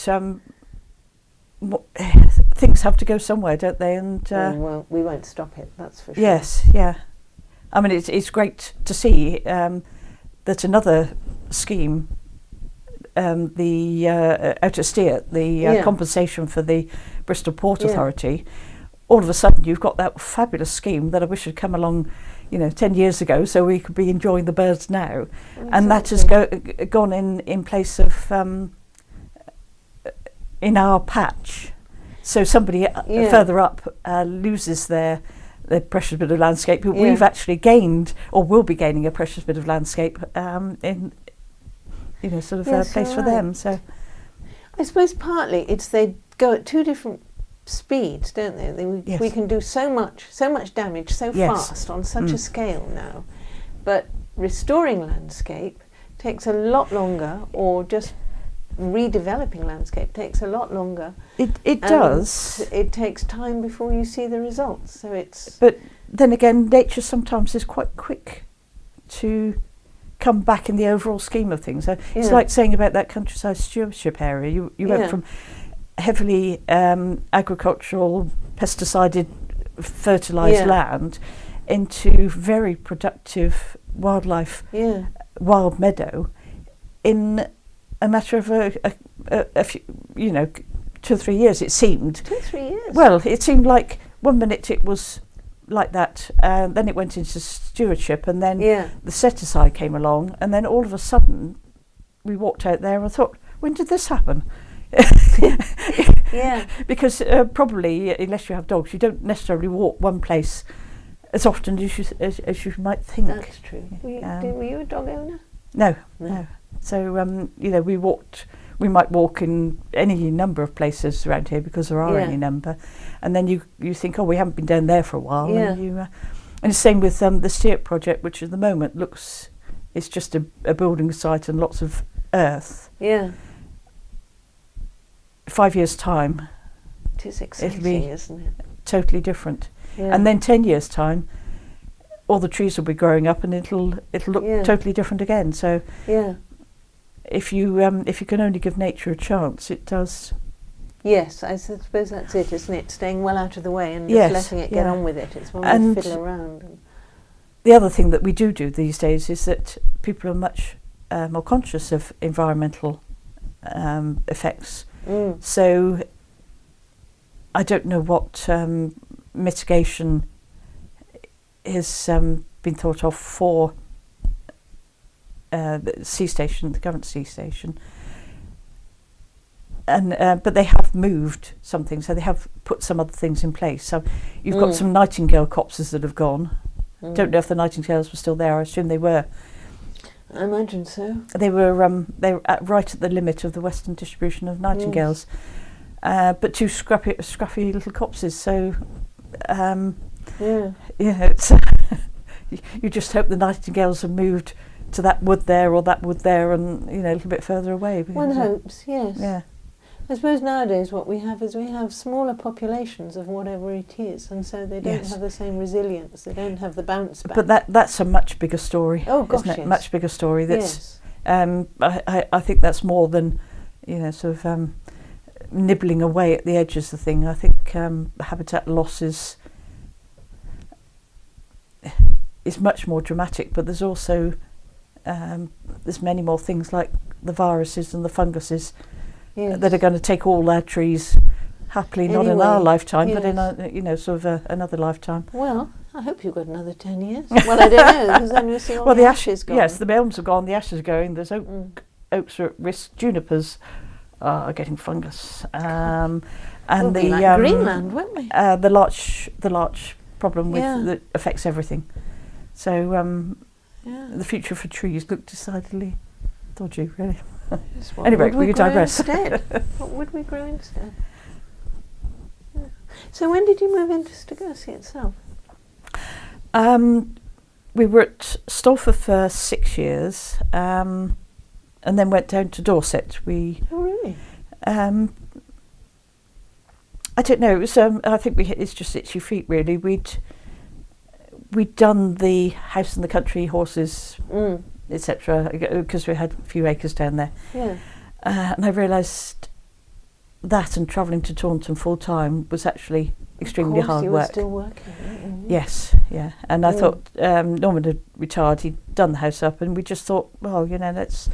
things have to go somewhere, don't they? And well, we won't stop it. That's for sure. Yes, yeah. I mean, it's great to see that another scheme, the out at Steer, the compensation for the Bristol Port Authority, all of a sudden you've got that fabulous scheme that I wish had come along, 10 years ago, so we could be enjoying the birds now. Exactly. And that has gone in place of in our patch. So somebody further up loses their precious bit of landscape. We've actually gained, or will be gaining, a precious bit of landscape in sort of a place for them. So I suppose partly it's they go at 2 different speeds, don't they? We can do so much damage so fast on such a scale now, but restoring landscape takes a lot longer, or just redeveloping landscape takes a lot longer. It does. It takes time before you see the results. So it's. But then again, nature sometimes is quite quick to come back in the overall scheme of things. So it's like saying about that countryside stewardship area. You went from heavily agricultural, pesticided, fertilised land into very productive wildlife, wild meadow, in a matter of a few, 2 or 3 years. It seemed 2 or 3 years. Well, it seemed like 1 minute it was like that, and then it went into stewardship, and then the set aside came along, and then all of a sudden we walked out there and I thought, when did this happen? Because probably, unless you have dogs, you don't necessarily walk one place as often as you might think. That's true. Were you a dog owner? No. So we might walk in any number of places around here because there are any number, and then you think, oh, we haven't been down there for a while, and the same with the Stogursey Project, which at the moment it's just a building site and lots of earth. 5 years' time, it is exciting, isn't it? Totally different. And then 10 years' time, all the trees will be growing up, and it'll look totally different again. So if you can only give nature a chance, it does. Yes, I suppose that's it, isn't it? Staying well out of the way and just letting it get on with it. It's one to fiddle around. And the other thing that we do these days is that people are much more conscious of environmental effects. So I don't know what mitigation has been thought of for the sea station, the current sea station, and but they have moved something, so they have put some other things in place. So you've got some nightingale copses that have gone. Don't know if the nightingales were still there. I assume they were. I imagine so. They were right at the limit of the western distribution of nightingales, but 2 scruffy little copses. So it's you just hope the nightingales have moved to that wood there or that wood there, and a little bit further away. One hopes, yes. Yeah. I suppose nowadays what we have is we have smaller populations of whatever it is, and so they don't have the same resilience. They don't have the bounce back. But that's a much bigger story. Oh gosh, isn't it? yes. Much bigger story. That's I think that's more than sort of nibbling away at the edges of the thing. I think habitat loss is much more dramatic, but there's also there's many more things like the viruses and the funguses that are going to take all our trees happily, not in our lifetime, but in another lifetime. Well, I hope you've got another 10 years. Well, I don't know, because then we'll see all the ashes gone. Yes, the elms are gone, the ashes are going, there's oaks are at risk, junipers are getting fungus. And we'll be like Greenland, won't we? The larch problem that affects everything. So the future for trees look decidedly dodgy, really. Anyway, we could digress. What would we grow instead? Yeah. So when did you move into Stogursey itself? We were at Stogursey for 6 years, and then went down to Dorset. Oh, really? I don't know. It was. I think it's just itchy feet, really. We'd done the house in the country, horses, etc., because we had a few acres down there. Yeah. And I realised that and travelling to Taunton full time was actually extremely hard work. You were still working, weren't you? Yes, yeah. And I thought Norman had retired. He'd done the house up, and we just thought, well, let's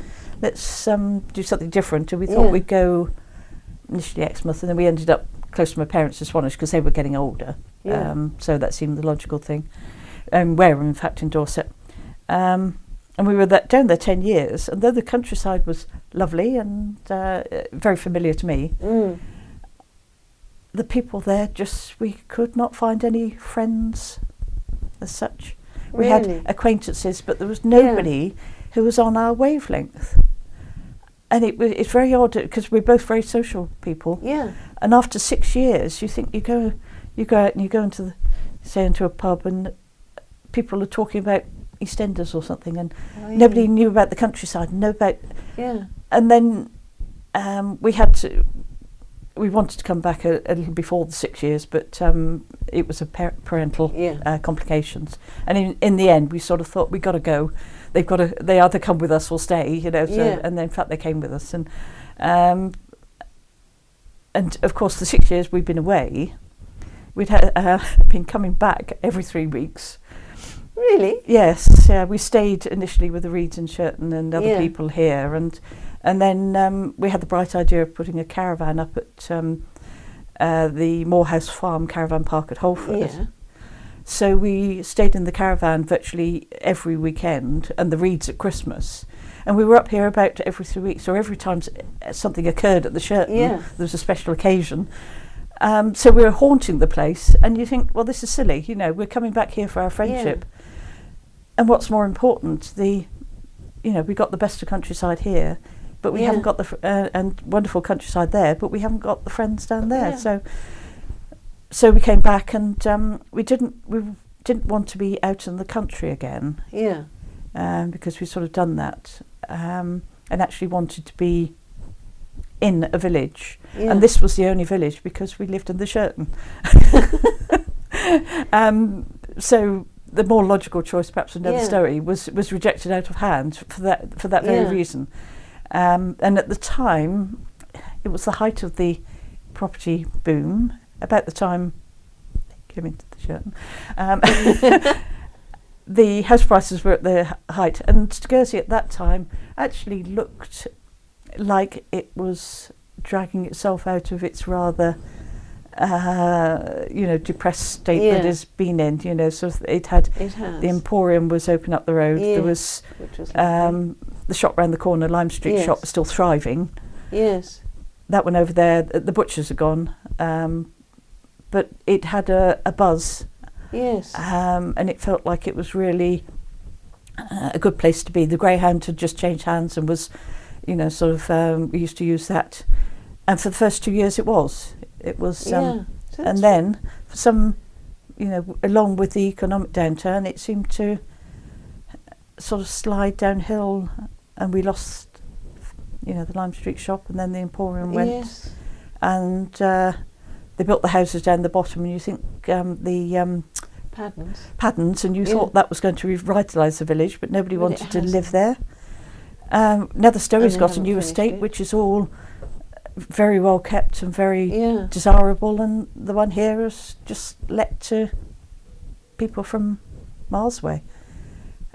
do something different. And we thought we'd go initially Exmouth, and then we ended up close to my parents in Swanage because they were getting older. Yeah. So that seemed the logical thing. Where in fact in Dorset. And we were down there 10 years, and though the countryside was lovely and very familiar to me, the people there we could not find any friends as such. We had acquaintances, but there was nobody who was on our wavelength. And it's very odd because we're both very social people. Yeah. And after 6 years, you think you go out and you go into a pub and people are talking about EastEnders or something, and nobody knew about the countryside, and then we wanted to come back a little before the 6 years, but it was a parental complications, and in the end we sort of thought, we got to go. They either come with us or stay, you know. So, and then in fact they came with us, and of course the 6 years we've been away, we'd been coming back every 3 weeks. Really? Yes. We stayed initially with the Reeds in Shirton and other people here, and then we had the bright idea of putting a caravan up at the Morehouse Farm Caravan Park at Holford. Yeah. So we stayed in the caravan virtually every weekend, and the Reeds at Christmas. And we were up here about every 3 weeks, or every time something occurred at the Shirton, there was a special occasion. So we were haunting the place, and you think, well, this is silly, you know, we're coming back here for our friendship. And what's more important, we got the best of countryside here, but we haven't got and wonderful countryside there, but we haven't got the friends down there. So we came back, and we didn't want to be out in the country again. Yeah. Because we sort of done that, and actually wanted to be in a village, and this was the only village because we lived in the Shirton. So the more logical choice, perhaps, of Nether Stowey was rejected out of hand for that very reason. And at the time, it was the height of the property boom. About the time I came into the Shirton, the house prices were at their height, and Stogursey at that time actually looked like it was dragging itself out of its rather depressed state that it's been in, you know. So it has. The Emporium was open up the road. There was the shop round the corner, Lime Street shop, was still thriving. Yes. That one over there, the butchers are gone, but it had a buzz. Yes. And it felt like it was really a good place to be. The Greyhound had just changed hands and was, we used to use that. And for the first 2 years it was. And then for some, along with the economic downturn, it seemed to sort of slide downhill, and we lost, the Lime Street shop, and then the Emporium went. Yes. And they built the houses down the bottom, and you think the Paddens, and you thought that was going to revitalise the village, but nobody wanted to live there. Nether Stowey's got a new estate, which is all very well kept and very desirable, and the one here is just let to people from miles away.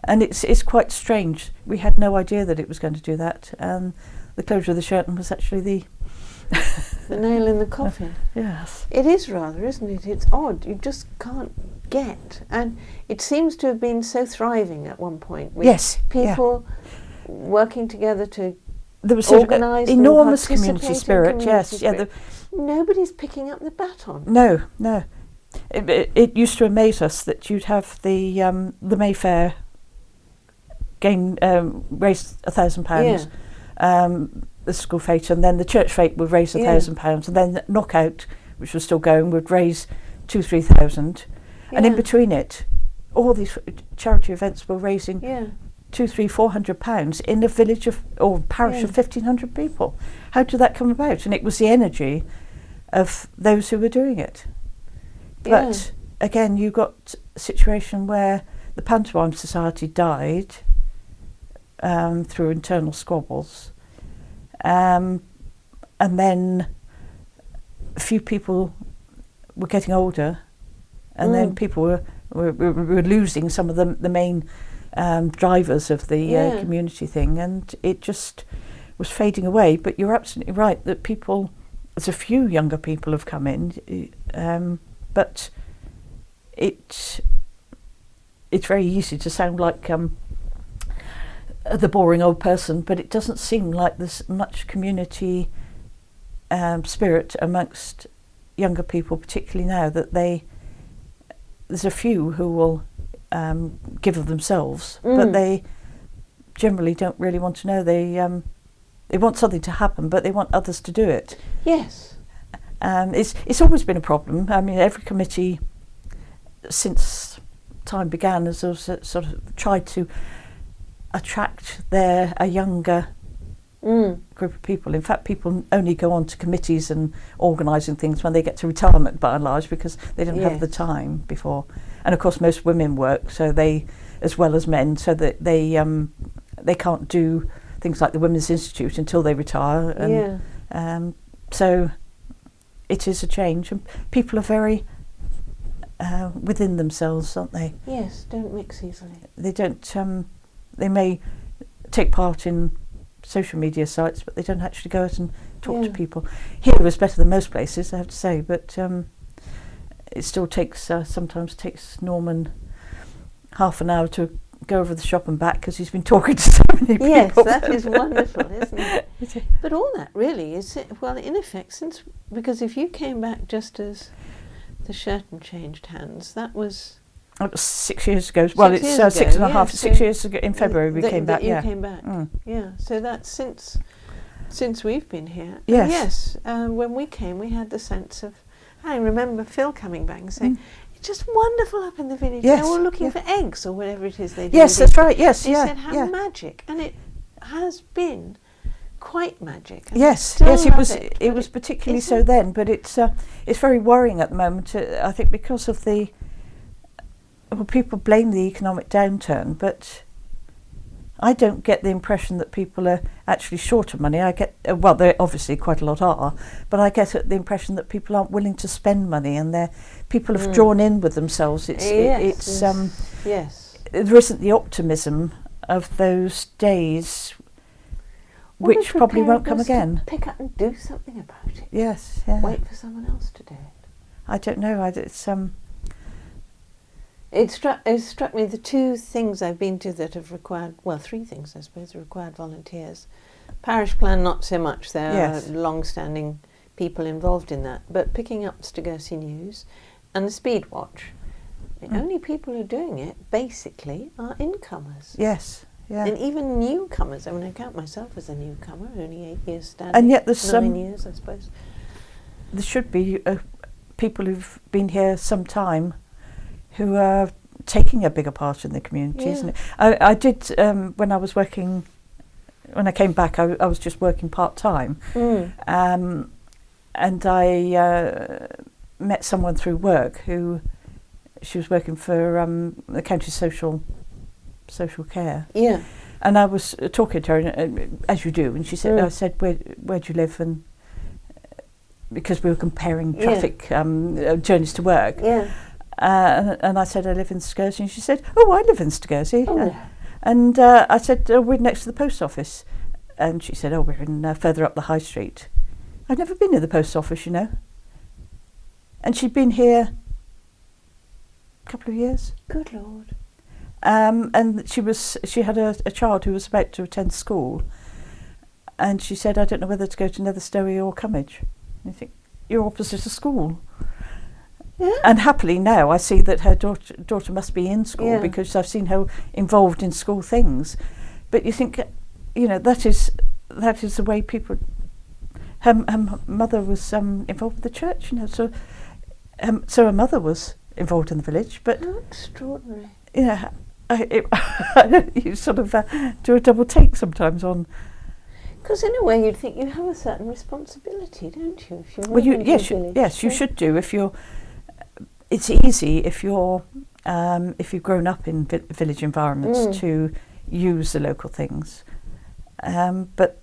And it's quite strange. We had no idea that it was going to do that. The closure of the Shirton was actually the nail in the coffin. Yes. It is rather, isn't it? It's odd. You just can't get. And it seems to have been so thriving at one point. With people working together to organise enormous community spirit. Nobody's picking up the baton. No. It used to amaze us that you'd have the Mayfair raise £1,000. The school fete, and then the church fete would raise £1,000, and then the knockout, which was still going, would raise 2,000-3,000, and in between it, all these charity events were raising £200-400 in a village or parish of 1,500 people. How did that come about? And it was the energy of those who were doing it. But again, you got a situation where the Pantomime Society died through internal squabbles. And then a few people were getting older, and then people were losing some of the main drivers of the community thing, and it just was fading away. But you're absolutely right that there's a few younger people have come in, but it's very easy to sound like the boring old person, but it doesn't seem like there's much community spirit amongst younger people, particularly now that there's a few who will give of themselves, but they generally don't really want to know. They want something to happen, but they want others to do it. Yes. It's always been a problem. I mean, every committee since time began has also sort of tried to attract a younger group of people. In fact, people only go on to committees and organising things when they get to retirement, by and large, because they don't have the time before. And of course, most women work, so they, as well as men, so that they can't do things like the Women's Institute until they retire. And, so it is a change, and people are very within themselves, aren't they? Yes, don't mix easily. They don't. They may take part in social media sites, but they don't actually go out and talk to people. Here is better than most places, I have to say, but it still takes sometimes takes Norman half an hour to go over the shop and back because he's been talking to so many people. Yes, that is wonderful, isn't it? But all that really is, well, in effect, because if you came back just as the Sherton changed hands, that was 6 years ago. Well, it's 6 and a half. 6 years ago in February we came back. You came back. Yeah. So that's since we've been here. Yes. Yes. When we came, we had the sense of. I remember Phil coming back and saying, "It's just wonderful up in the village. Yes. They're all looking for eggs or whatever it is they do." Yes, that's right. Yes. He said, "How magic!" And it has been quite magic. Yes. It was particularly so then, but it's very worrying at the moment. I think because of the. Well, people blame the economic downturn, but I don't get the impression that people are actually short of money. I get, well, there obviously quite a lot are, but I get the impression that people aren't willing to spend money, and people have drawn in with themselves. There isn't the optimism of those days, which probably won't come again. Pick up and do something about it. Yes. Yeah. Wait for someone else to do it. I don't know. It struck me the two things I've been to that have required, well, three things I suppose, required volunteers. Parish plan, not so much. There are long-standing people involved in that. But picking up Stogursey News and the Speed Watch, the only people who are doing it, basically, are incomers. Yes, yeah. And even newcomers. I mean, I count myself as a newcomer, only 8 years standing. And yet there's 9 years, I suppose. There should be people who've been here some time who are taking a bigger part in the community, isn't it? I did, when I came back, I was just working part-time. And I met someone through work she was working for the county social care. Yeah. And I was talking to her, as you do, and she said, I said, where do you live? And because we were comparing traffic journeys to work. Yeah. And I said, I live in Stogursey, and she said, oh, I live in Stogursey. And I said, we're next to the post office. And she said, oh, we're in further up the high street. I'd never been in the post office, you know. And she'd been here a couple of years. Good Lord. And she had a child who was about to attend school. And she said, I don't know whether to go to Netherstowe or Cummage. And you think, you're opposite a school. Yeah. And happily now I see that her daughter must be in school because I've seen her involved in school things. But you think, you know, that is the way people. Her mother was involved with the church, you know, so her mother was involved in the village. But how extraordinary! Yeah, you sort of do a double take sometimes on. Because in a way you'd think you have a certain responsibility, don't you? If you're yes, you should do if you're. It's easy if you've grown up in village environments to use the local things, but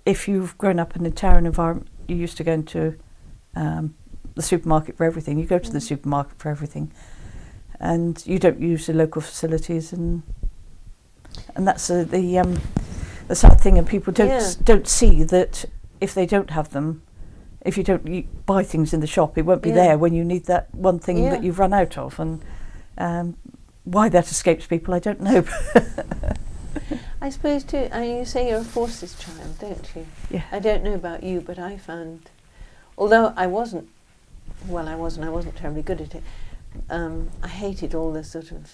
if you've grown up in a town environment, you're used to going to the supermarket for everything. You go to the supermarket for everything, and you don't use the local facilities, and that's the sad thing. And people don't see that if they don't have them. If you don't buy things in the shop, it won't be there when you need that one thing that you've run out of. And why that escapes people, I don't know. I suppose too, you say you're a forces child, don't you? Yeah. I don't know about you, but I found, although I wasn't terribly good at it, I hated all the sort of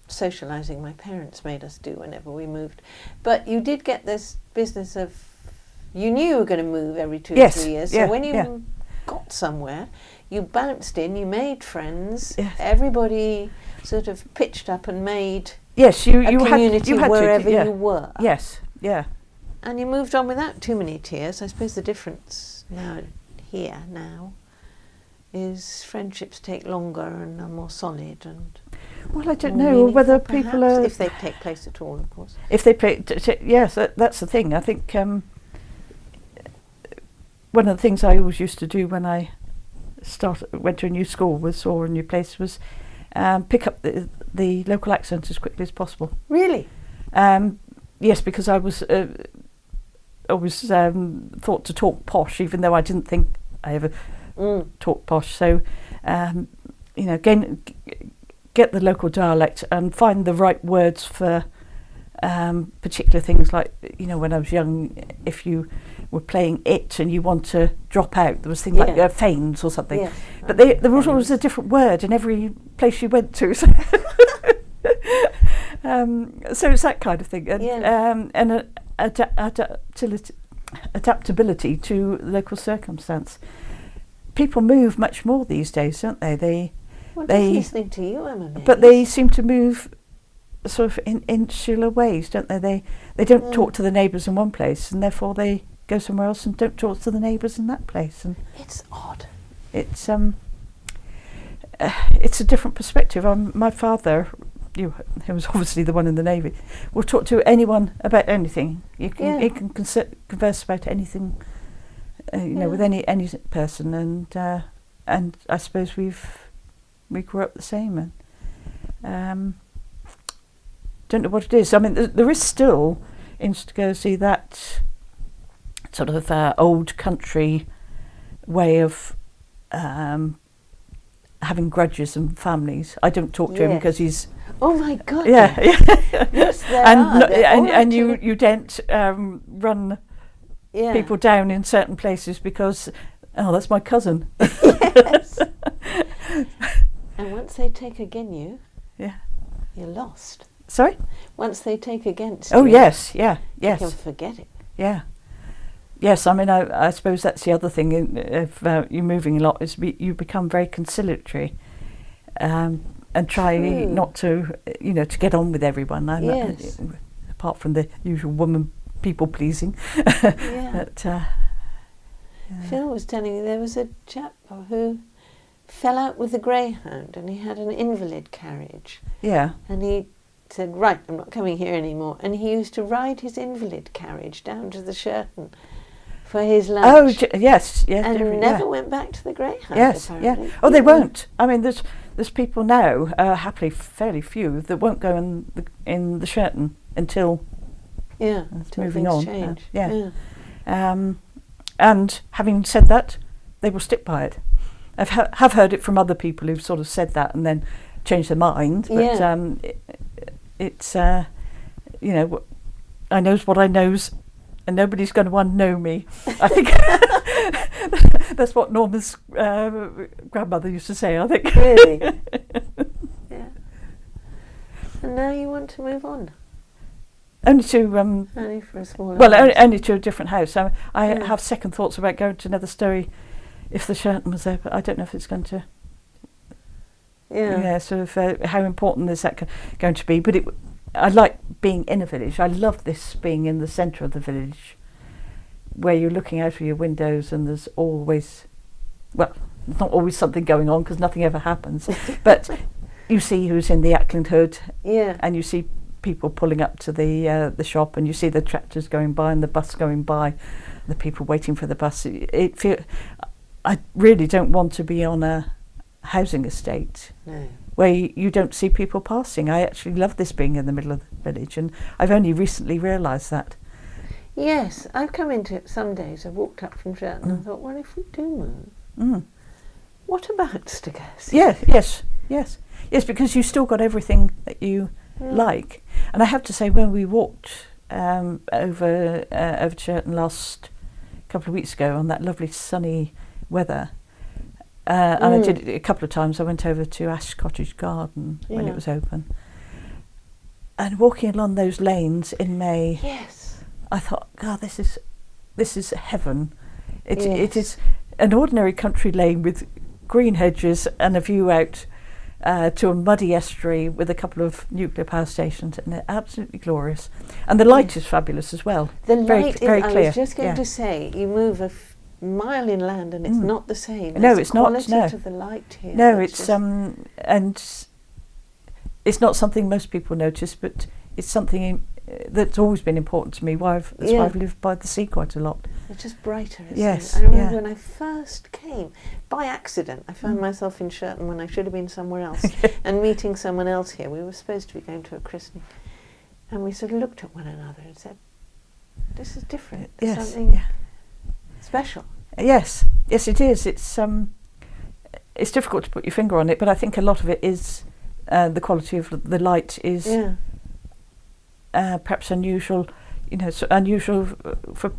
socialising my parents made us do whenever we moved. But you did get this business of, you knew you were going to move every 2 or 3 years. So when you got somewhere, you bounced in, you made friends. Yes. Everybody sort of pitched up and made a community wherever you were. Yes, yeah. And you moved on without too many tears. I suppose the difference now is friendships take longer and are more solid and. Well, I don't know whether people are, if they take place at all, of course. If they play, yes, that's the thing. I think one of the things I always used to do when I went to a new school or a new place was pick up the local accent as quickly as possible. Really? Yes, because I was always thought to talk posh, even though I didn't think I ever talked posh. So, get the local dialect and find the right words for particular things, like, when I was young, if you were playing it and you want to drop out, there was things like feigns or something. Yes, but there was always a different word in every place you went to. So, so it's that kind of thing. And adaptability to local circumstance. People move much more these days, don't they? Just listening to you, I'm amazed. But they seem to move sort of in insular ways, don't they? They don't talk to the neighbours in one place, and therefore they go somewhere else and don't talk to the neighbours in that place. And it's odd. It's a different perspective. My father, who was obviously the one in the Navy, will talk to anyone about anything. He can converse about anything, with any person, and I suppose we grew up the same, and don't know what it is. I mean, there is still in Stogursey that sort of old country way of having grudges and families. I don't talk to him because he's. Oh my God! Yeah. Yes, and you don't run people down in certain places because that's my cousin. Yes. And once they take against you, you're lost. Sorry? Once they take against you. Oh yes, yes. You can forget it. Yeah. Yes, I mean, I suppose that's the other thing. If you're moving a lot, is you become very conciliatory, and try not to, to get on with everyone. Yes. Apart from the usual woman people pleasing. Yeah. But, Phil was telling me there was a chap who fell out with a greyhound, and he had an invalid carriage. Yeah. And he said, "Right, I'm not coming here anymore." And he used to ride his invalid carriage down to the Sheraton for his lunch. Oh, yes. And never went back to the greyhound. Yes, apparently. yeah. Oh, they won't. I mean, there's people now, happily fairly few, that won't go in the Sheraton until it's moving on. Change. And having said that, they will stick by it. I have heard it from other people who've sort of said that and then changed their mind. But it's I knows what I knows, and nobody's going to unknow me. I think that's what Norma's grandmother used to say, I think. Really? Yeah. And now you want to move on? Only to only for a smaller house. Only to a different house. I have second thoughts about going to another Stowe if the Sheraton was there, but I don't know if it's going to. Yeah. Sort of how important is that going to be? But I like being in a village. I love this being in the centre of the village, where you're looking out of your windows and there's always, there's not always something going on because nothing ever happens, but you see who's in the Ackland Hood, and you see people pulling up to the shop, and you see the tractors going by and the bus going by, the people waiting for the bus. I really don't want to be on a housing estate where you don't see people passing. I actually love this being in the middle of the village, and I've only recently realised that. Yes, I've come into it some days. I've walked up from Sheraton and thought, well, if we do move, what about Stogursey? Yes, because you've still got everything that you like. And I have to say, when we walked over to Sheraton last couple of weeks ago on that lovely sunny weather, and I did it a couple of times. I went over to Ash Cottage Garden when it was open, and walking along those lanes in May, I thought, God, this is heaven. It is an ordinary country lane with green hedges and a view out to a muddy estuary with a couple of nuclear power stations, and they're absolutely glorious. And the light is fabulous as well. The very, light very is, clear. I was just going to say, you move a mile inland and it's not the same. No, There's it's a not. quality No, to the light here. no, that's it's just- and it's not something most people notice, but it's something that's always been important to me. That's why I've lived by the sea quite a lot. It's just brighter, isn't Yes, it? I remember yeah. when I first came, by accident, I found myself in Shirton when I should have been somewhere else, and meeting someone else here. We were supposed to be going to a christening, and we sort of looked at one another and said, "This is different. There's Yes, something special." Yes, it is. It's difficult to put your finger on it, but I think a lot of it is the quality of the light is perhaps unusual. So unusual for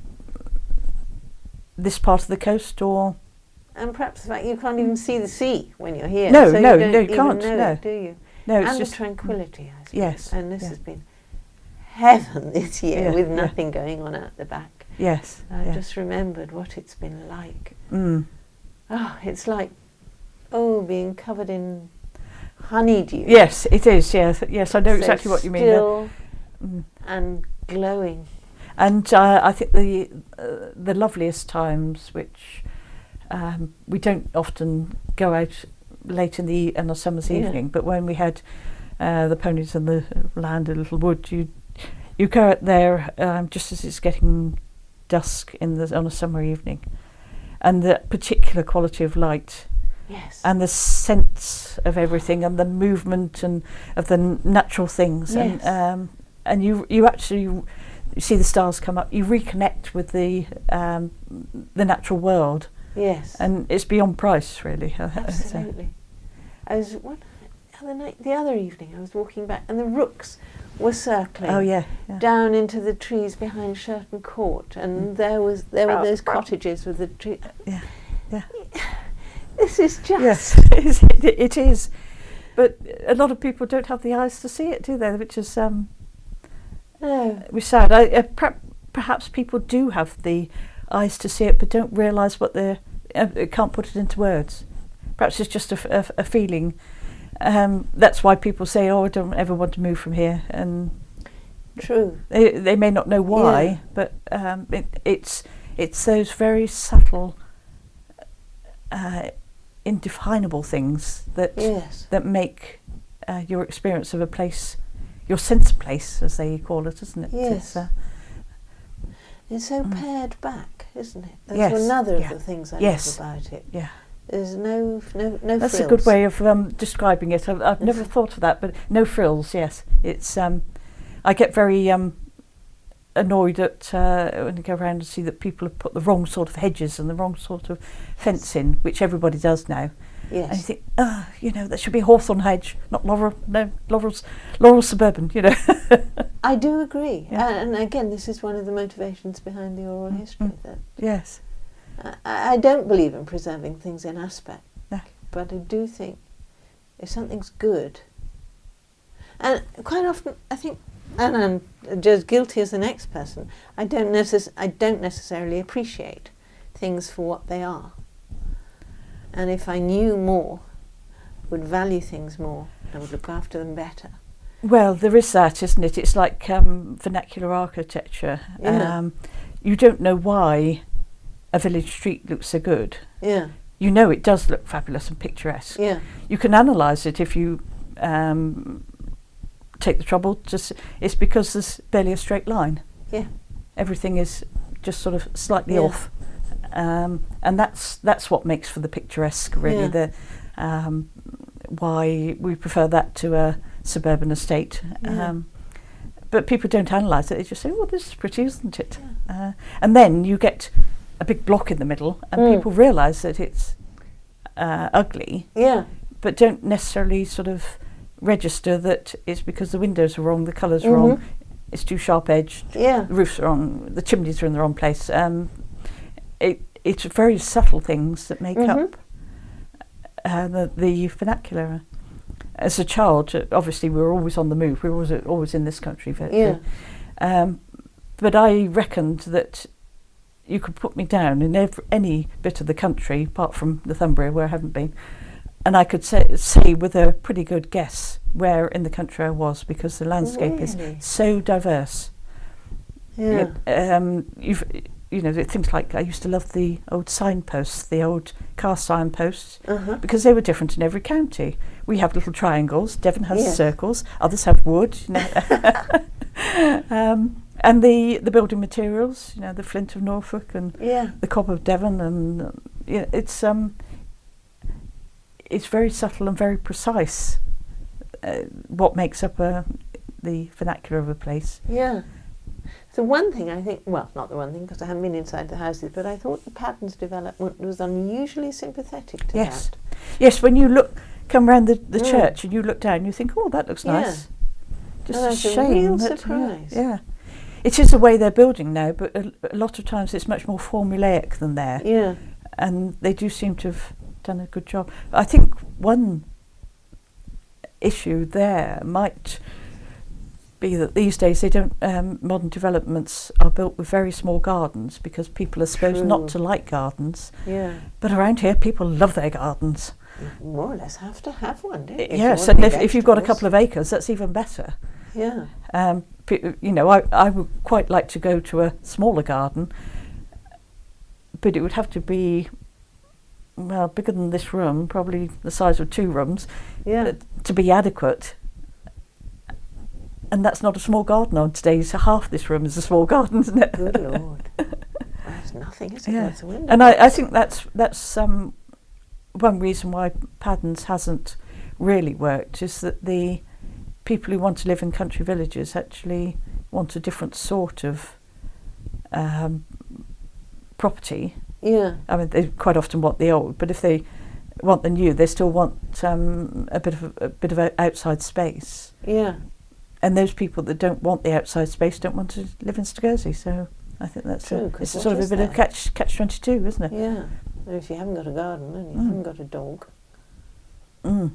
this part of the coast, or And perhaps the fact you can't even see the sea when you're here. No, so no, you don't no, you even can't, know no. it, do you? no, it's And just the tranquility, I suppose. yes, And this yeah. has been heaven this year Yeah, with yeah. nothing going on out the back. yes, I yeah. just remembered what it's been like. Mm. Oh, it's like, being covered in honeydew. Yes, it is. Yes, I know So exactly what you mean. Still Mm. and glowing. And I think the loveliest times, which we don't often go out late on a summer's evening, but when we had the ponies and the land, a little wood, you go out there just as it's getting dusk on a summer evening, and the particular quality of light. Yes. And the sense of everything, and the movement and of the natural things, Yes. and you actually see the stars come up. You reconnect with the natural world, Yes. and it's beyond price, really. Absolutely. I was the other evening. I was walking back, and the rooks were circling. Oh yeah. Down into the trees behind Shirton Court, and there were those cottages with the tree. Yeah. Yeah. This is just Yes, it is. But a lot of people don't have the eyes to see it, do they? Which is no. we're sad. Perhaps people do have the eyes to see it, but don't realise what they're. Can't put it into words. Perhaps it's just a feeling. That's why people say, "Oh, I don't ever want to move from here," and True. they may not know why, Yeah. but it's those very subtle, indefinable things that Yes. that make your experience of a place, your sense of place, as they call it, isn't it? Yes. It's so pared back, isn't it? That's Yes, another yeah. of the things I Yes. love about it. Yeah. There's no That's frills. a good way of describing it. I've never thought of that, but no frills. Yes, it's. I get very annoyed at when I go around and see that people have put the wrong sort of hedges and the wrong sort of fence in, which everybody does now. Yes. And you think, that should be hawthorn hedge, not laurel. No, laurel suburban. I do agree. Yeah. And again, this is one of the motivations behind the oral history. That Yes. I don't believe in preserving things in aspect, No. but I do think if something's good, and quite often I think, and I'm just guilty as the next person, I don't necessarily appreciate things for what they are. And if I knew more, would value things more, I would look after them better. Well, there is that, isn't it? It's like vernacular architecture. Yeah. You don't know why a village street looks so good. Yeah, You know it does look fabulous and picturesque. yeah, You can analyse it if you take the trouble. It's because there's barely a straight line. yeah, Everything is just sort of slightly Yeah. off, and that's what makes for the picturesque. Really, Yeah. why we prefer that to a suburban estate. Yeah. But people don't analyse it. They just say, "Oh, this is pretty, isn't it?" And then you get a big block in the middle, and people realise that it's ugly, yeah, but don't necessarily sort of register that it's because the windows are wrong, the colours are wrong, it's too sharp edged, yeah. the roof's wrong, the chimneys are in the wrong place. It's very subtle things that make up the vernacular. As a child, obviously we were always on the move. We were always in this country. But I reckoned that you could put me down in any bit of the country, apart from Northumbria, where I haven't been, and I could say with a pretty good guess where in the country I was, because the landscape is so diverse. Yeah. Things like, I used to love the old signposts, the old cast signposts, Uh-huh. because they were different in every county. We have little triangles. Devon has Yes. circles. Others have wood. And the building materials. The flint of Norfolk and Yeah. the cob of Devon, and it's very subtle and very precise. What makes up the vernacular of a place. Yeah. So one thing I think, well, not the one thing because I haven't been inside the houses, but I thought the Paddens development was unusually sympathetic to that. Yes, when you come round the church and you look down, you think, oh, that looks nice. Just that's a shame. a real that, surprise. Yeah. It is the way they're building now, but a lot of times it's much more formulaic than there. Yeah. And they do seem to have done a good job. I think one issue there might be that these days they don't. Modern developments are built with very small gardens because people are supposed not to like gardens. Yeah. But around here, people love their gardens. You more or less have to have one, don't you? Yes, and if you've got a couple of acres, that's even better. Yeah. I would quite like to go to a smaller garden, but it would have to be, well, bigger than this room, probably the size of 2 rooms, to be adequate. And that's not a small garden on today's. Half this room is a small garden, isn't it? Good Lord. That's nothing, is it? Yeah. That's a window. And I think that's one reason why Paddens hasn't really worked, is that the people who want to live in country villages actually want a different sort of property. Yeah. I mean, they quite often want the old, but if they want the new, they still want a bit of outside space. Yeah. And those people that don't want the outside space don't want to live in Stogursey. So I think that's True, it's what sort of a is bit that? of catch-22, isn't it? Yeah. And if you haven't got a garden and you haven't got a dog,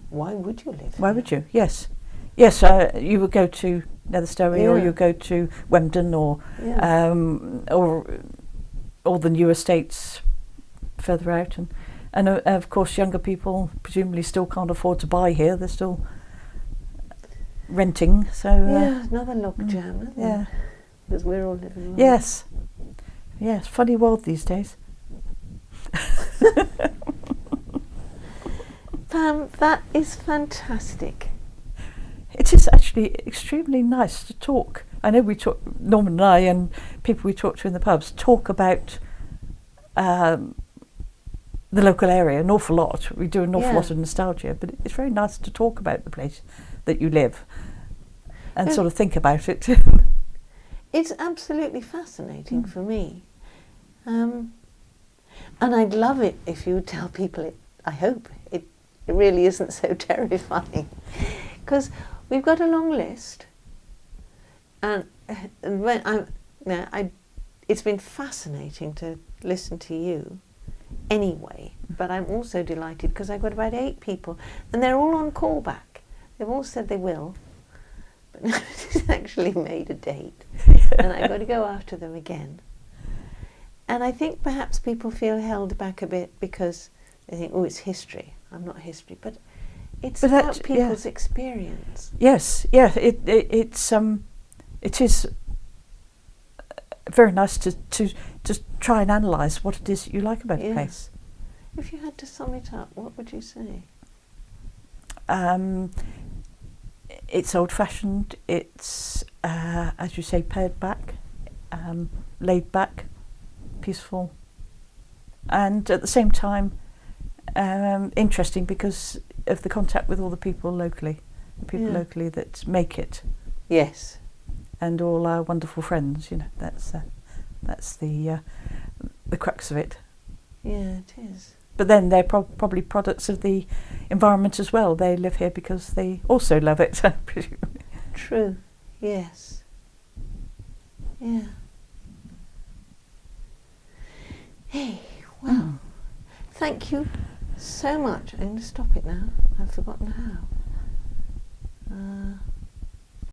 why would you live Why here? would you? Yes. You would go to Netherstory, or you go to Wemden, or the new estates further out, and of course younger people presumably still can't afford to buy here. They're still renting. So another logjam. Isn't it? Because we're all living on. Yes. Funny world these days. Pam, that is fantastic. It is actually extremely nice to talk. I know we talk, Norman and I, and people we talk to in the pubs, talk about the local area an awful lot. We do an awful lot of nostalgia, but it's very nice to talk about the place that you live and sort of think about it. It's absolutely fascinating for me. And I'd love it if you would tell people it. I hope it really isn't so terrifying. Because we've got a long list. And when it's been fascinating to listen to you anyway. But I'm also delighted because I've got about 8 people. And they're all on callback. They've all said they will. But nobody's actually made a date. And I've got to go after them again. And I think perhaps people feel held back a bit because they think, oh, it's history. I'm not history. But it's about people's experience. Yes, it is very nice to try and analyse what it is that you like about a place. If you had to sum it up, what would you say? It's old-fashioned. It's, as you say, pared back, laid back, peaceful, and at the same time interesting because of the contact with all the people locally, locally that make it. Yes. And all our wonderful friends. That's the crux of it. Yeah, it is. But then they're probably products of the environment as well. They live here because they also love it. True. Yes. Yeah. Hey, well, thank you so much. I'm going to stop it now. I've forgotten how.